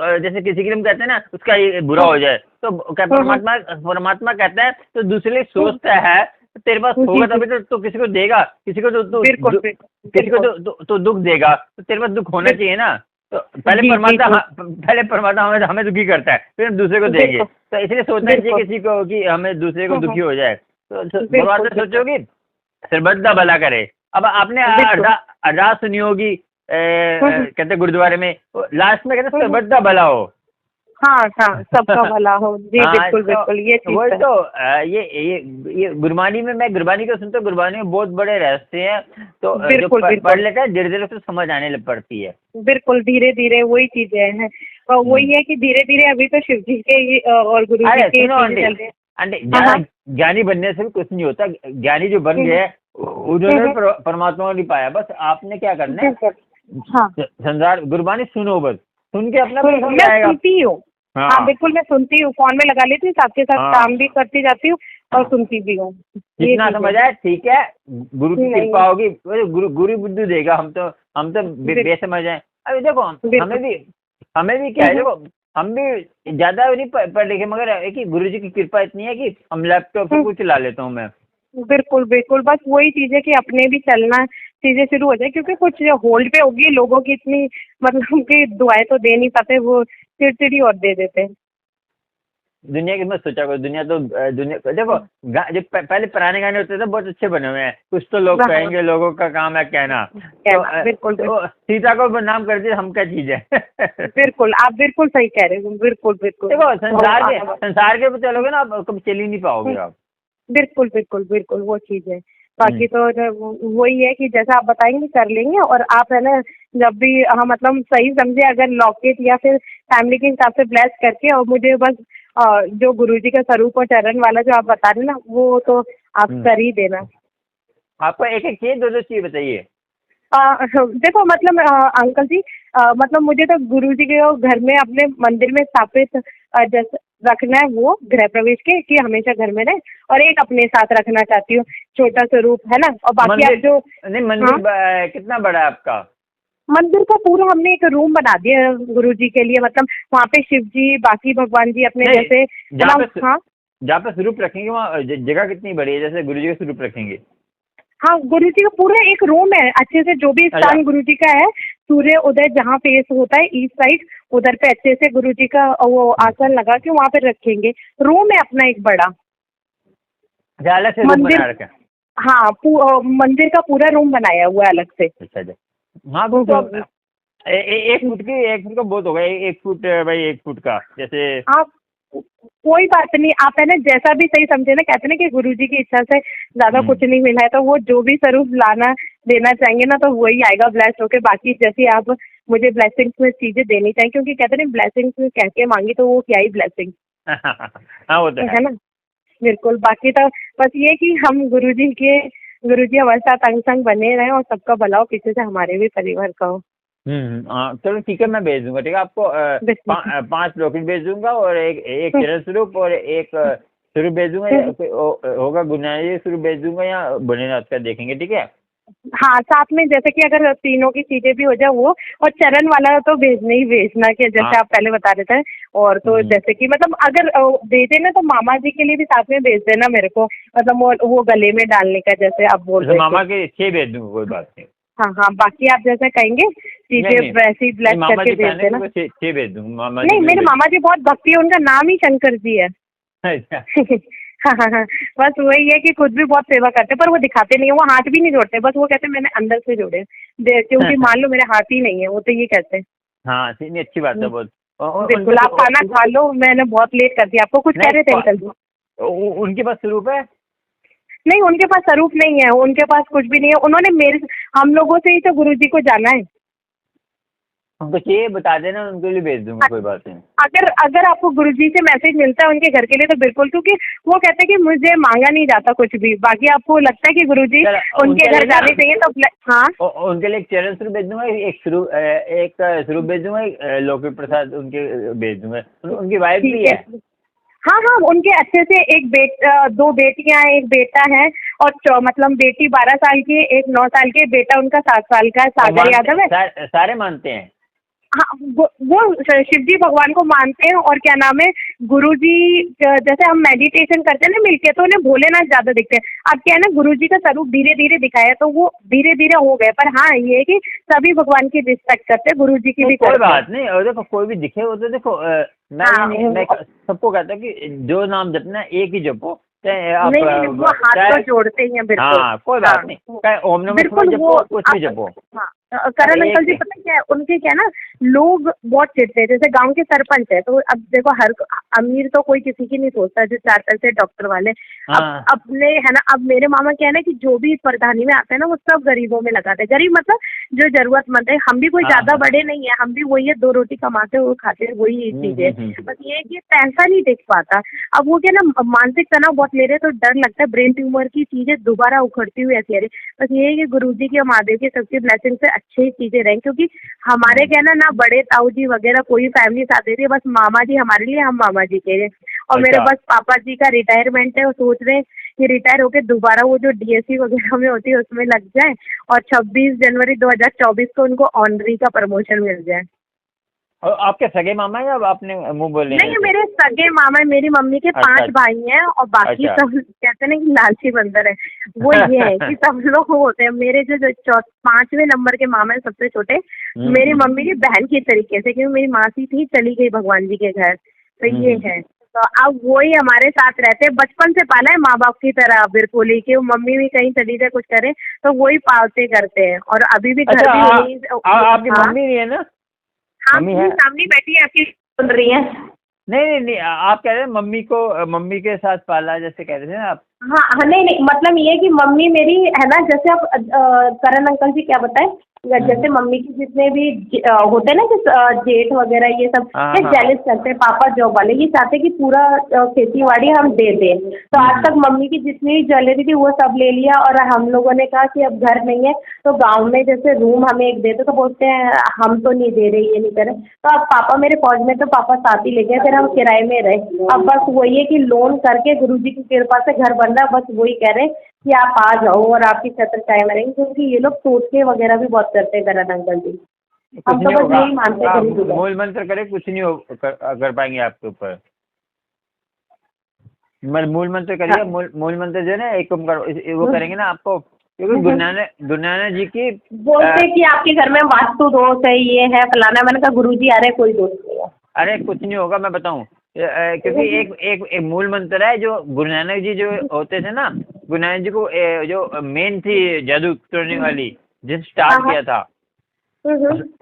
हाँ जैसे किसी के लिए हम कहते हैं ना उसका ये बुरा हो जाए, तो क्या परमात्मा परमात्मा कहता है तो दूसरे लिए सोचता है, तो तेरे पास जी होगा जी तभी तो किसी को देगा, किसी को बिल्कुल बिल्कुल किसी को बिल्कुल, तो दुख देगा, तो तेरे पास दुख होना चाहिए ना। तो जी जी जी पहले परमात्मा हमें दुखी करता है, फिर हम दूसरे को देंगे, बिल्कुल तो इसलिए सोचना चाहिए बिल्कुल किसी को कि हमें दूसरे को दुखी हो जाए, तो बिल्कुल परमात्मा बिल्कुल सोचो कि सिरबत का भला करे। अब आपने बिल्कुल अरदास सुनी होगी, हम्म, कहते गुरुद्वारे में लास्ट में कहते हम्म, सिरबत का भला हो। हाँ हाँ, सबका भला हो जी, हाँ बिल्कुल बिल्कुल, ये चीज वही तो है। तो ये गुरबानी में, मैं गुरबानी को सुनता हूँ, गुरबानी में बहुत बड़े रहस्य हैं। तो जो बिल्कुल पढ़ बिल्कुल लेता है धीरे धीरे उसे समझ आने लग पड़ती है। बिल्कुल, धीरे धीरे वही चीजें हैं। और वही है कि धीरे धीरे अभी तो शिव जी के और गुरु जी अरे के सुनो चीजें आंटी, चल रही हैं। आंटी हाँ ज्यादा हाँ। ज्ञानी बनने से भी कुछ नहीं होता। ज्ञानी जो बन हम्म, गए हैं, उन्होंने हम्म, परमात्मा को नहीं पाया। बस आपने क्या करना है, बिल्कुल। हाँ, संसार गुरबानी सुनो, बस सुन के अपना कुछ समझ मैं आएगा। सुनती हूँ। हाँ हाँ बिल्कुल, मैं सुनती हूँ, फोन में लगा लेती हूँ, साथ के साथ हाँ, काम भी करती जाती हूँ और सुनती भी हूँ। ये जितना चीज है। समझ आए ठीक है, गुरु की नहीं कृपा होगी। वो गुरु बुद्धि देगा। हम तो बिल, बेसमझ हैं। अभी देखो बिल्कुल। हमें भी क्या है, देखो हम भी ज्यादा नहीं पढ़ लिखे, मगर एक ही गुरु जी की कृपा इतनी है कि हम लैपटॉप से हम्म, कुछ चला लेता हूँ मैं। बिल्कुल बिल्कुल, बस वही चीज है कि अपने भी चलना चीजें शुरू हो जाए, क्योंकि कुछ होल्ड पे होगी लोगों की इतनी, मतलब कि दुआएं तो दे नहीं पाते, वो चिड़चिड़ी और दे देते हैं। दुनिया की मत सोचा करो। दुनिया तो दुनिया देखो, जो पहले पुराने गाने होते थे बहुत अच्छे बने हुए हैं। कुछ तो लोग हाँ, कहेंगे, लोगों का काम है कहना। तो, कहना बिल्कुल बिल्कुल। तो सीता को बदनाम कर दिया, हम क्या चीज है। बिल्कुल, आप बिल्कुल सही कह रहे हो, बिल्कुल बिल्कुल। देखो और संसार के ऊपर चलोगे ना, आप कभी चल ही नहीं पाओगे आप। बिल्कुल बिल्कुल बिल्कुल, वो चीज है। हम्म। बाकी तो वही है कि जैसा आप बताएंगे कर लेंगे, और आप है ना, जब भी हाँ मतलब सही समझे, अगर लॉकेट या फिर फैमिली के हिसाब से ब्लेस करके, और मुझे बस जो गुरुजी का स्वरूप और चरण वाला जो आप बता रहे ना, वो तो आप हम्म। कर ही देना। आपको एक एक चाहिए, दो दो चाहिए, बताइए। देखो मतलब अंकल जी, मतलब मुझे तो गुरुजी के वो घर में अपने मंदिर में स्थापित जैसे रखना है, वो गृह प्रवेश के कि हमेशा घर में रहे, और एक अपने साथ रखना चाहती हूँ, छोटा स्वरूप है ना, और बाकी आप मंदिर जो। नहीं, हाँ, मंदिर कितना बड़ा है आपका? मंदिर का पूरा हमने एक रूम बना दिया है गुरुजी के लिए, मतलब वहाँ पे शिव जी, बाकी भगवान जी अपने नहीं, जैसे है जहाँ ना। पे हाँ जहाँ पे स्वरूप रखेंगे वहाँ जगह कितनी बड़ी है, जैसे गुरु जी का स्वरूप रखेंगे? हाँ, गुरु जी का पूरा एक रूम है अच्छे से, जो भी अच्छा। स्थान गुरु जी का है, सूर्य उदय जहाँ फेस होता है ईस्ट साइड, उधर पे अच्छे से गुरु जी का वो आसन लगा के वहाँ पे रखेंगे। रूम है अपना एक बड़ा अच्छा, अलग से रूम मंदिर। बना रखा है? हाँ, मंदिर का पूरा रूम बनाया हुआ है अलग से। अच्छा अच्छा। हाँ वो तो अब एक फुट का बहुत होगा। एक फुट भाई, एक फुट का जैसे। आप कोई बात नहीं, आप है ना जैसा भी सही समझे ना, कहते हैं ना कि गुरुजी की इच्छा से ज्यादा कुछ नहीं मिला है, तो वो जो भी स्वरूप लाना देना चाहेंगे ना, तो वही आएगा ब्लेस होके। बाकी जैसे आप मुझे ब्लेसिंग्स में चीजें देनी चाहिए, क्योंकि कहते हैं ब्लेसिंग्स में कह के मांगी तो वो क्या ही ब्लेसिंग हाँ वो तो है। है ना। बिल्कुल, बाकी तो बस ये कि हम गुरुजी हमारे साथ अंग संग बने रहे, और सबका भला हो, पीछे से हमारे भी परिवार का हो। हाँ चलो ठीक है, मैं भेज दूंगा। ठीक है, आपको बिल्कुल। 5 लॉकेट भेज दूंगा, और एक चरण स्वरूप, और एक स्वरूप भेज दूंगा। या होगा गुरुनानक जी स्वरूप भेज दूंगा, या भोलेनाथ का देखेंगे। ठीक है। हाँ, साथ में जैसे कि अगर तीनों की चीजें भी हो जाए वो, और चरण वाला तो भेजना ही भेजना, कि हाँ। जैसे आप पहले बता रहे थे। और तो जैसे कि मतलब अगर भेजे ना, तो मामा जी के लिए भी साथ में भेज देना मेरे को, मतलब वो गले में डालने का, जैसे आप बोल जैसे रहे थे। मामा के 6 भेज दूंगा, कोई बात नहीं। हाँ हाँ, बाकी आप जैसे कहेंगे नहीं चीजें नहीं वैसे ही नहीं, ब्लेस मामा करके जी भेज पहने देना। तो 6 भेज दूंगा, मामा जी नहीं, के मेरे भेज। मामा जी बहुत भक्ति है, उनका नाम ही शंकर जी है। अच्छा। हाँ हाँ हाँ, बस वही है कि खुद भी बहुत सेवा करते हैं, पर वो दिखाते नहीं है, वो हाथ भी नहीं जोड़ते, बस वो कहते हैं मैंने अंदर से जोड़े क्योंकि मान लो मेरे हाथ ही नहीं है, वो तो ये कहते हैं। हाँ नहीं, अच्छी बात है बहुत। बिल्कुल, आप खाना खा लो, मैंने बहुत लेट कर दिया आपको। कुछ कह नहीं, रहे थे अंकल जी? उनके पास स्वरूप है? नहीं, उनके पास स्वरूप नहीं है, उनके पास कुछ भी नहीं है। उन्होंने मेरे हम लोगों से ही तो गुरुजी को जाना है। उनको चाहिए बता देना, उनके लिए भेज दूंगा, कोई बात नहीं। अगर अगर आपको गुरुजी से मैसेज मिलता है उनके घर के लिए, तो बिल्कुल, क्योंकि वो कहते हैं कि मुझे मांगा नहीं जाता कुछ भी। बाकी आपको लगता है कि गुरुजी उनके घर जाने चाहिए तो हाँ, उनके लिए एक चरण स्वरूप भेज दूंगा, एक स्वरूप भेज दूंगा, एक लौकिक प्रसाद उनके भेज दूंगा। उनकी वाइफ भी ठीक है। है। हाँ हाँ, उनके अच्छे से एक दो बेटियां हैं, एक बेटा है, और मतलब बेटी 12 साल की है, एक 9 साल की है, बेटा उनका 7 साल का है, सागर यादव है। सारे मानते हैं। हाँ, वो शिव जी भगवान को मानते हैं, और क्या नाम है, गुरुजी जैसे हम मेडिटेशन करते हैं ना मिलके, तो उन्हें भोलेनाथ ज्यादा दिखते हैं। अब क्या है ना, गुरुजी का स्वरूप धीरे धीरे दिखाया, तो वो धीरे धीरे हो गए। पर हाँ, ये है कि सभी भगवान की रिस्पेक्ट करते हैं, गुरुजी की भी कोई करते हैं। बात नहीं, और देखो कोई भी दिखे वो तो देखो, मैं सबको कहता हूँ कि जो नाम जपना एक ही जपो, चाहे आप नहीं नहीं, वो हाथ तो जोड़ते ही हैं, बिल्कुल। हाँ कोई हाँ, बात नहीं, चाहे ओम नमः शिवाय बिल्कुल, वो जपो, कुछ भी जपो। हाँ, करण अंकल जी एक पता है क्या है, उनके क्या है ना, लोग बहुत चिढ़ते हैं। जैसे गांव के सरपंच है, तो अब देखो हर अमीर तो कोई किसी की नहीं सोचता, जो चार पैसे डॉक्टर वाले। अब हाँ अपने है ना, अब मेरे मामा क्या है ना कि जो भी प्रधानी में आते हैं ना, वो सब गरीबों में लगाते हैं। गरीब मतलब जो जरूरतमंद है। हम भी कोई हाँ ज्यादा हाँ। बड़े नहीं है, हम भी वही है, दो रोटी कमाते हुए खाते हैं, वही चीज है। बस ये है कि पैसा नहीं दिख पाता। अब वो क्या ना, मानसिक तनाव बहुत ले रहे हैं, तो डर लगता है ब्रेन ट्यूमर की चीजें दोबारा उखड़ती हुई ऐसी आ रही है। बस ये है कि गुरुजी की और महादेव की सबकी ब्लेसिंग से अच्छी ही चीजें रहें, क्योंकि हमारे क्या है ना बड़े ताऊ जी वगैरह कोई फैमिली साथ देती है, बस मामा जी हमारे लिए, हम मामा जी के लिए। और मेरे अच्छा। बस पापा जी का रिटायरमेंट है, वो सोच रहे हैं कि रिटायर होके दोबारा वो जो डीएससी वगैरह में होती है उसमें लग जाए, और 26 जनवरी 2024 को उनको ऑनरी का प्रमोशन मिल जाए। और आपके सगे मामा है या आपने मुंह बोले हैं नहीं, ऐसे? मेरे सगे मामा, मेरी मम्मी के अच्छा 5 भाई हैं, और बाकी अच्छा। सब कहते हैं ना कि लालची बंदर है। वो ये है कि सब लोग होते हैं। मेरे जो 5वें नंबर के मामा है, सबसे छोटे, मेरी हम्म। मम्मी की बहन की तरीके से, क्योंकि मेरी मासी थी, चली गई भगवान जी के घर, तो ये हम्म। है। तो अब वही हमारे साथ रहते हैं, बचपन से पाला है माँ बाप की तरह, बिल्कुल ही कि वो मम्मी भी कहीं चली जाए कुछ करे तो वही पालते करते हैं, और अभी भी घर अच्छा भी वही। आपकी हाँ मम्मी नहीं है ना? हाँ, मम्मी है? मेरी सामने बैठी है, आपकी सुन रही है। नहीं नहीं नहीं, आप कह रहे हैं मम्मी को मम्मी के साथ पाला जैसे कह रहे थे ना आप। हाँ हाँ, नहीं नहीं, मतलब ये है कि मम्मी मेरी है ना, जैसे आप करण अंकल जी क्या बताएं, जैसे मम्मी के जितने भी होते हैं ना, कि जेठ वगैरह ये सब, हाँ ये हाँ। जेलस करते हैं, पापा जॉब वाले, ये चाहते हैं कि पूरा खेती बाड़ी हम दे दें। तो आज तक मम्मी की जितनी भी ज्वेलरी थी वो सब ले लिया, और हम लोगों ने कहा कि अब घर नहीं है, तो गाँव में जैसे रूम हमें एक देते, तो बोलते हैं हम तो नहीं दे रहे, ये नहीं कर रहे। तो अब पापा मेरे फौज में, तो पापा साथ ही ले गए, फिर हम किराए में रहे। अब बस वही है कि लोन करके गुरुजी की कृपा से घर बन रहा है, बस वही कह रहे हैं कि आप आ जाओ और आपकी छत्र छाया में रहेंगे, क्योंकि ये लोग टोटके वगैरह भी बहुत करते हैं करण अंकल जी। कुछ हम तो नहीं बस होगा। यही मानते हैं आप कभी भी। मूल मंत्र करें, कुछ नहीं कर पाएंगे आपके ऊपर। मूल मंत्र करिए। हाँ। मूल मंत्र जो है ना, एक ओमकार, वो करेंगे ना आपको, क्योंकि गुरु नानक जी की बोलते हैं कि आपके घर में वास्तु दोष है, ये है फलाना। मैंने कहा गुरुजी आ रहे, कोई दोष नहीं है। अरे कुछ नहीं होगा, मैं बताऊं। क्योंकि एक मूल मंत्र है जो गुरु नानक जी जो होते थे ना, गुरु नानक जी को जो मेन थी जादू तोड़ने वाली, जिस हाँ स्टार्ट हाँ। किया था,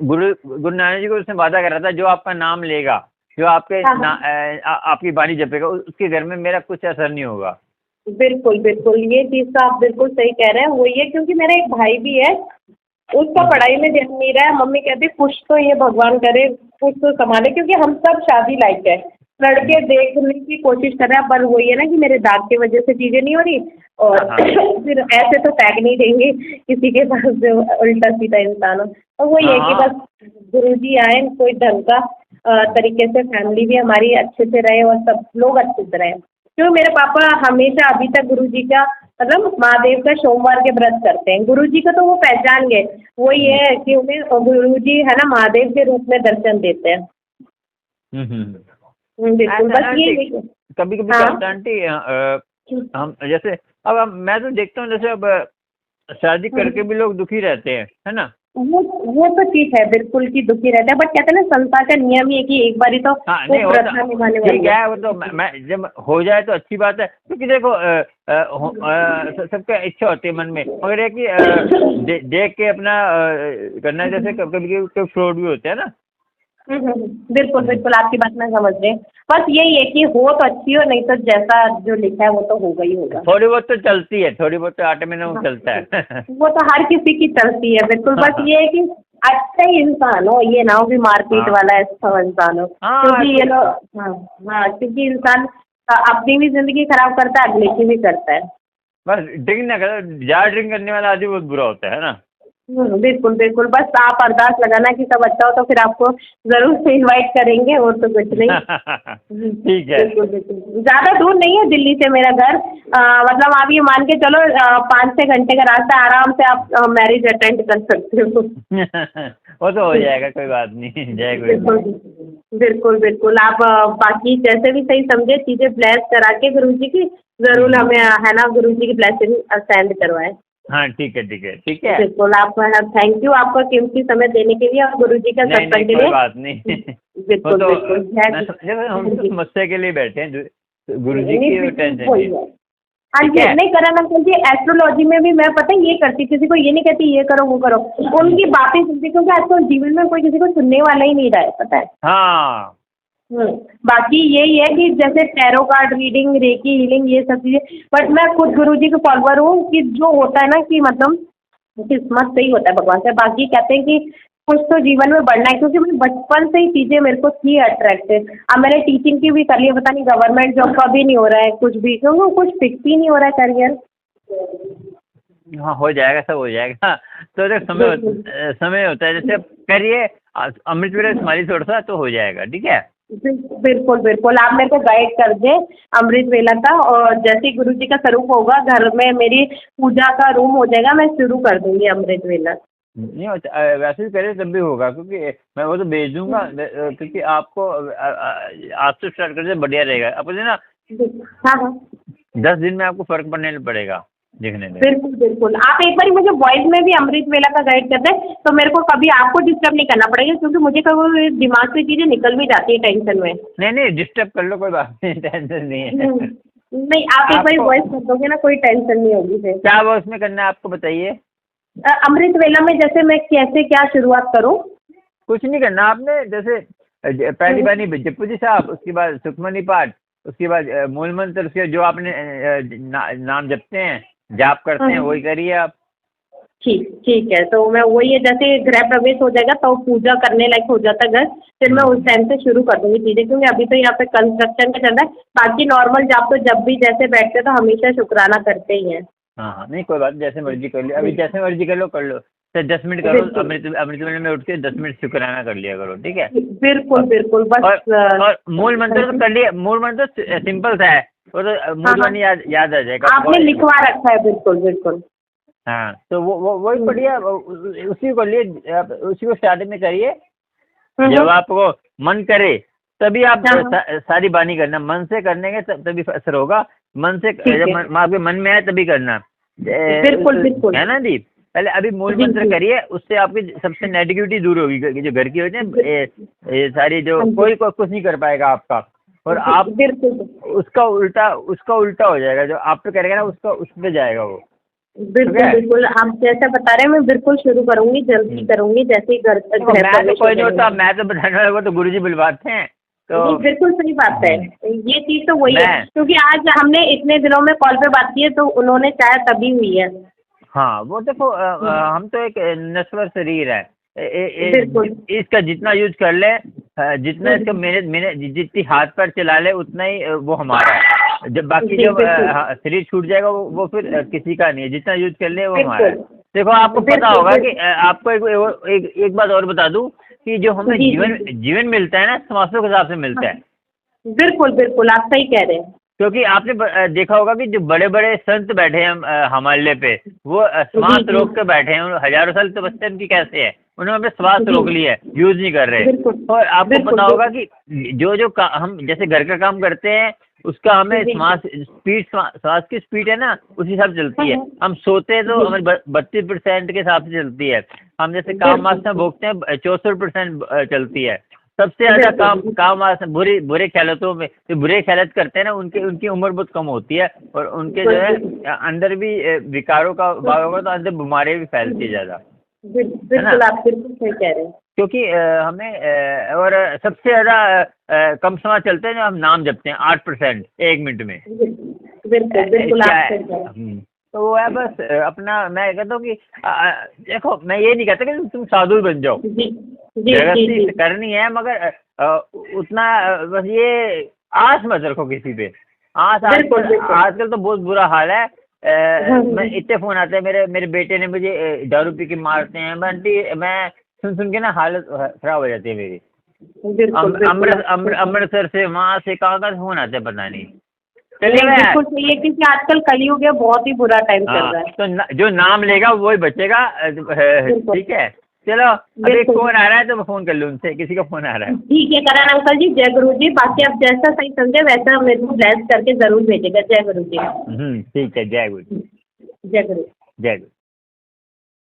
गुरु नानक जी को उसने वादा करा था, जो आपका नाम लेगा, जो आपके हाँ हाँ। आपकी बाणी जपेगा, उसके घर में मेरा कुछ असर नहीं होगा। बिल्कुल बिल्कुल, ये चीज़ तो आप बिल्कुल सही कह रहे हैं। वो ये, क्योंकि मेरा एक भाई भी है, उसका पढ़ाई में ध्यान नहीं रहा है। मम्मी कहती कुछ तो ये भगवान करे, कुछ तो संभाले, क्योंकि हम सब शादी लायक है, लड़के देखने की कोशिश कर रहे हैं, पर वही है ना कि मेरे दाग की वजह से चीज़ें नहीं हो रही। और हाँ हाँ फिर ऐसे तो टैग नहीं देंगे किसी के पास जो उल्टा सीधा इंसान हो। तो वही है कि हाँ। बस गुरुजी आए, कोई ढंग का तरीके से फैमिली भी हमारी अच्छे से रहे, और सब लोग अच्छे से रहे। क्योंकि मेरे पापा हमेशा अभी तक गुरुजी का, मतलब महादेव का सोमवार के व्रत करते हैं। गुरुजी को तो वो पहचान गए। वो ये है कि उन्हें गुरुजी है ना महादेव के रूप में दर्शन देते हैं। बिल्कुल, बस ये है कि कभी कभी हाँ। क्या होता है आंटी, हम जैसे अब मैं तो देखता हूँ, जैसे अब शादी करके भी लोग दुखी रहते हैं, है ना? वो तो ठीक है, बिल्कुल की दुखी रहता है, बट कहते हैं ना संसार का नियम ही है कि एक बारी तो हाँ वो नहीं प्रथा निभाने वाली ठीक है। है, वो तो मैं जब हो जाए तो अच्छी बात है, क्योंकि देखो सबका इच्छा होती है मन में, मगर ये कि देख के अपना करना है। जैसे कभी कभी फ्रॉड भी होते हैं ना। बिल्कुल बिल्कुल, आपकी बात मैं समझ रही हूँ। बस यही है कि हो तो अच्छी हो, नहीं तो जैसा जो लिखा है वो तो होगा ही होगा। थोड़ी बहुत तो चलती है, थोड़ी बहुत तो आटे में नमक चलता है। वो तो हर किसी की चलती है, बिल्कुल। बस ये है कि अच्छा ही इंसान हो, ये ना हो कि मारपीट हाँ वाला अच्छा इंसान हो। हाँ क्योंकि ये लोग, हाँ हाँ, क्योंकि इंसान अपनी भी जिंदगी खराब करता है, अगले की भी करता है। बस ड्रिंक ना करो, ज़्यादा ड्रिंक करने वाला आदमी बहुत बुरा होता है ना। बिल्कुल बिल्कुल, बस आप अरदास लगाना कि सब अच्छा हो, तो फिर आपको जरूर से इनवाइट करेंगे, और तो कुछ नहीं। ठीक है। बिल्कुल बिल्कुल, ज्यादा दूर नहीं है दिल्ली से मेरा घर। मतलब आप ये मान के चलो 5-6 घंटे का रास्ता, आराम से आप मैरिज अटेंड कर सकते हो। वो तो हो जाएगा, कोई बात नहीं, जय गुरु। बिल्कुल बिल्कुल बिल्कुल, आप बाकी जैसे भी सही समझे चीजें ब्लेस करा के गुरुजी की, जरूर हमें है ना गुरुजी की ब्लेसिंग सेंड करवाएं। हाँ ठीक है ठीक है ठीक है। बिल्कुल, आप थैंक यू आपका कीमती समय देने के लिए, और गुरुजी का नहीं नहीं सत्संग के कोई लिए। बात नहीं। वो बिल्कुल तो बिल्कुल, जैसे हम तो समस्या के लिए बैठे हैं, गुरु जी नहीं, की बिल्कुल टेंशन वही नहीं। है। हाँ ठीक जी, है। नहीं करण अंकल जी, एस्ट्रोलॉजी में भी मैं पता है ये करती, किसी को ये नहीं कहती ये करो वो करो, उनकी बातें सुनती, क्योंकि आजकल जीवन में कोई किसी को सुनने वाला ही नहीं रहा है, पता है। हाँ बाकी यही है कि जैसे tarot card reading, recce healing, ये सब चीजें, बट मैं खुद गुरुजी के फॉलोअर हूँ कि जो होता है ना कि मतलब किस्मत से ही होता है भगवान से। बाकी कहते हैं कि कुछ तो जीवन में बढ़ना है, क्योंकि मैं बचपन से ही चीजें मेरे को थी अट्रैक्टिव। अब मैंने टीचिंग की भी कर ली है, पता नहीं गवर्नमेंट जॉब का भी नहीं हो रहा है कुछ भी, क्योंकि कुछ फिक्स ही नहीं हो रहा है करियर। हाँ, हो जाएगा, सब हो जाएगा। तो देख, समय होता है, जैसे अब करिए, अमृत वेला संभालिए थोड़ा सा, तो हो जाएगा, ठीक है। बिल्कुल बिल्कुल, आप मेरे को गाइड कर दें अमृत वेला का, और जैसे ही गुरु जी का स्वरूप होगा घर में मेरी पूजा का रूम हो जाएगा, मैं शुरू कर दूंगी अमृत वेला। नहीं होता, वैसे भी करिए तब भी होगा, क्योंकि मैं वो तो भेज दूंगा, क्योंकि आपको आज से स्टार्ट कर दे बढ़िया रहेगा, अपने ना हाँ हाँ 10 दिन में आपको फर्क पड़ने पड़ेगा दिखने में। बिल्कुल बिल्कुल, आप एक बार मुझे वॉइस में भी अमृत वेला का गाइड कर दें, तो मेरे को कभी आपको डिस्टर्ब नहीं करना पड़ेगा, क्योंकि मुझे कभी दिमाग से चीजें निकल भी जाती है टेंशन में। नहीं नहीं, डिस्टर्ब कर लो, कोई बात नहीं, टेंशन नहीं है। नहीं, आप एक बार वॉइस कर दोगे ना, कोई टेंशन नहीं होगी फिर। क्या वो उसमें करना है आपको, बताइए। अमृत वेला में जैसे मैं कैसे क्या शुरुआत करूँ? कुछ नहीं करना आपने, जैसे पहली बानी जपू जी साहब, उसके बाद सुखमनी पाठ, उसके बाद मूल मंत्र, उसके जो आपने नाम जपते हैं, जाप करते हैं, वही करिए आप। ठीक ठीक है, तो मैं वही है, जैसे गृह प्रवेश हो जाएगा तो पूजा करने लायक हो जाता घर, फिर मैं उस टाइम से शुरू कर दूंगी चीजें, क्योंकि अभी तो यहाँ पे कंस्ट्रक्शन का चल रहा है। बाकी नॉर्मल जाप तो जब भी जैसे बैठते तो हमेशा शुक्राना करते ही हैं। हाँ हाँ, नहीं कोई बात नहीं, जैसे मर्जी कर लियो, अभी जैसे मर्जी कर लो, कर लो। तो 10 मिनट करो, अमृत वेले में उठ के 10 मिनट शुक्राना कर लिया करो, ठीक है। बिल्कुल बिल्कुल, बस और मूल मंत्र तो कर लिया, मूल मंत्र सिंपल सा है, वो तो मूल वाणी याद आ जाएगा। आपने लिखवा रखा है, बिल्कुल बिल्कुल। हाँ, तो वो वही बढ़िया, उसी को लिए, उसी को स्टार्टिंग में करिए, जब आपको मन करे तभी आप सारी बानी करना, मन से करने के तभी असर होगा, मन से जब आपके मन में आए तभी करना। बिल्कुल बिल्कुल, है ना दी। पहले अभी मूल मंत्र करिए, उससे आपकी सबसे नेगेटिविटी दूर होगी, जो घर की होती है ये सारी, जो कोई कुछ नहीं कर पाएगा आपका, और आप उसका उल्टा हो जाएगा, जो आप पे करेगा ना उसका उस पे जाएगा वो। बिल्कुल बिल्कुल, आप जैसा बता रहे हैं मैं बिल्कुल शुरू करूंगी, जल्दी करूंगी, जैसे ही घर तक। मैं तो कोई नहीं होता, मैं तो बताने वाले को तो गुरुजी बुलवाते हैं। तो बिल्कुल सही बात है, ये चीज तो वही है, क्योंकि आज हमने इतने दिनों में कॉल पे बात की है, तो उन्होंने चाहे तभी हुई है। हाँ, वो देखो, हम तो एक नश्वर शरीर है, इसका जितना यूज कर ले, जितना इसका मैंने जितनी हाथ पैर चला ले, उतना ही वो हमारा है। जब बाकी जब शरीर छूट जाएगा वो फिर किसी का नहीं है, जितना यूज कर ले वो हमारा है। देखो, आपको पता होगा कि आपको एक बात और बता दूं कि जो हमें जीवन मिलता है ना, समासों के हिसाब से मिलता है। बिल्कुल बिल्कुल, आप सही कह रहे हैं, क्योंकि आपने देखा होगा कि जो बड़े बड़े संत बैठे हैं हिमालय पे, वो श्वास रोक के बैठे हैं, हजारों साल तपस्या उनकी कैसे है, उन्होंने अपने श्वास रोक लिया है, यूज नहीं कर रहे। और आपको पता होगा कि जो हम जैसे घर का काम करते हैं, उसका हमें श्वास की स्पीड है ना, उसी हिसाब से चलती है। हम सोते हैं तो हमें 32% के हिसाब से चलती है। हम जैसे काम वासना भोगते हैं 64% चलती है। सबसे ज्यादा काम वासना बुरे ख्यालों में, जो बुरे ख्याल करते हैं ना, उनकी उम्र बहुत कम होती है, और उनके जो है अंदर भी विकारों का भाव होगा, तो अंदर बीमारियां भी फैलती है ज्यादा। बिल्कुल, आप बिल्कुल सही कह रहे हैं, क्योंकि हमें और सबसे ज्यादा कम समय चलते हैं जो हम नाम जपते हैं, 8% 1 मिनट में। बिल्कुल बिल्कुल, तो वो है बस अपना। मैं कहता हूँ कि देखो, मैं ये नहीं कहता कि तुम साधु बन जाओ, जगत करनी है, मगर उतना बस ये आस मत रखो किसी पे। आजकल तो बहुत बुरा हाल है। मैं इतने फोन आते हैं, मेरे बेटे ने मुझे दारू पी के मारते हैं, मैं सुन के ना हालत खराब हो जाती है मेरी। अमृतसर से, वहाँ से, कहाँ फोन आते हैं पता नहीं। चलिए, बिल्कुल सही है, क्योंकि आजकल कलयुग है, बहुत ही बुरा टाइम चल रहा है। तो जो नाम लेगा वही बचेगा, ठीक है। चलो, अभी फोन आ रहा है तो मैं फोन कर लूँ उनसे, किसी का फोन आ रहा है। ठीक है करण अंकल जी, जय गुरु जी। बाकी आप जैसा सही समझे वैसा मेरे को ब्लेस करके जरूर भेजेगा। जय गुरु जी। ठीक है, जय गुरु। जय गुरु। जय गुरु।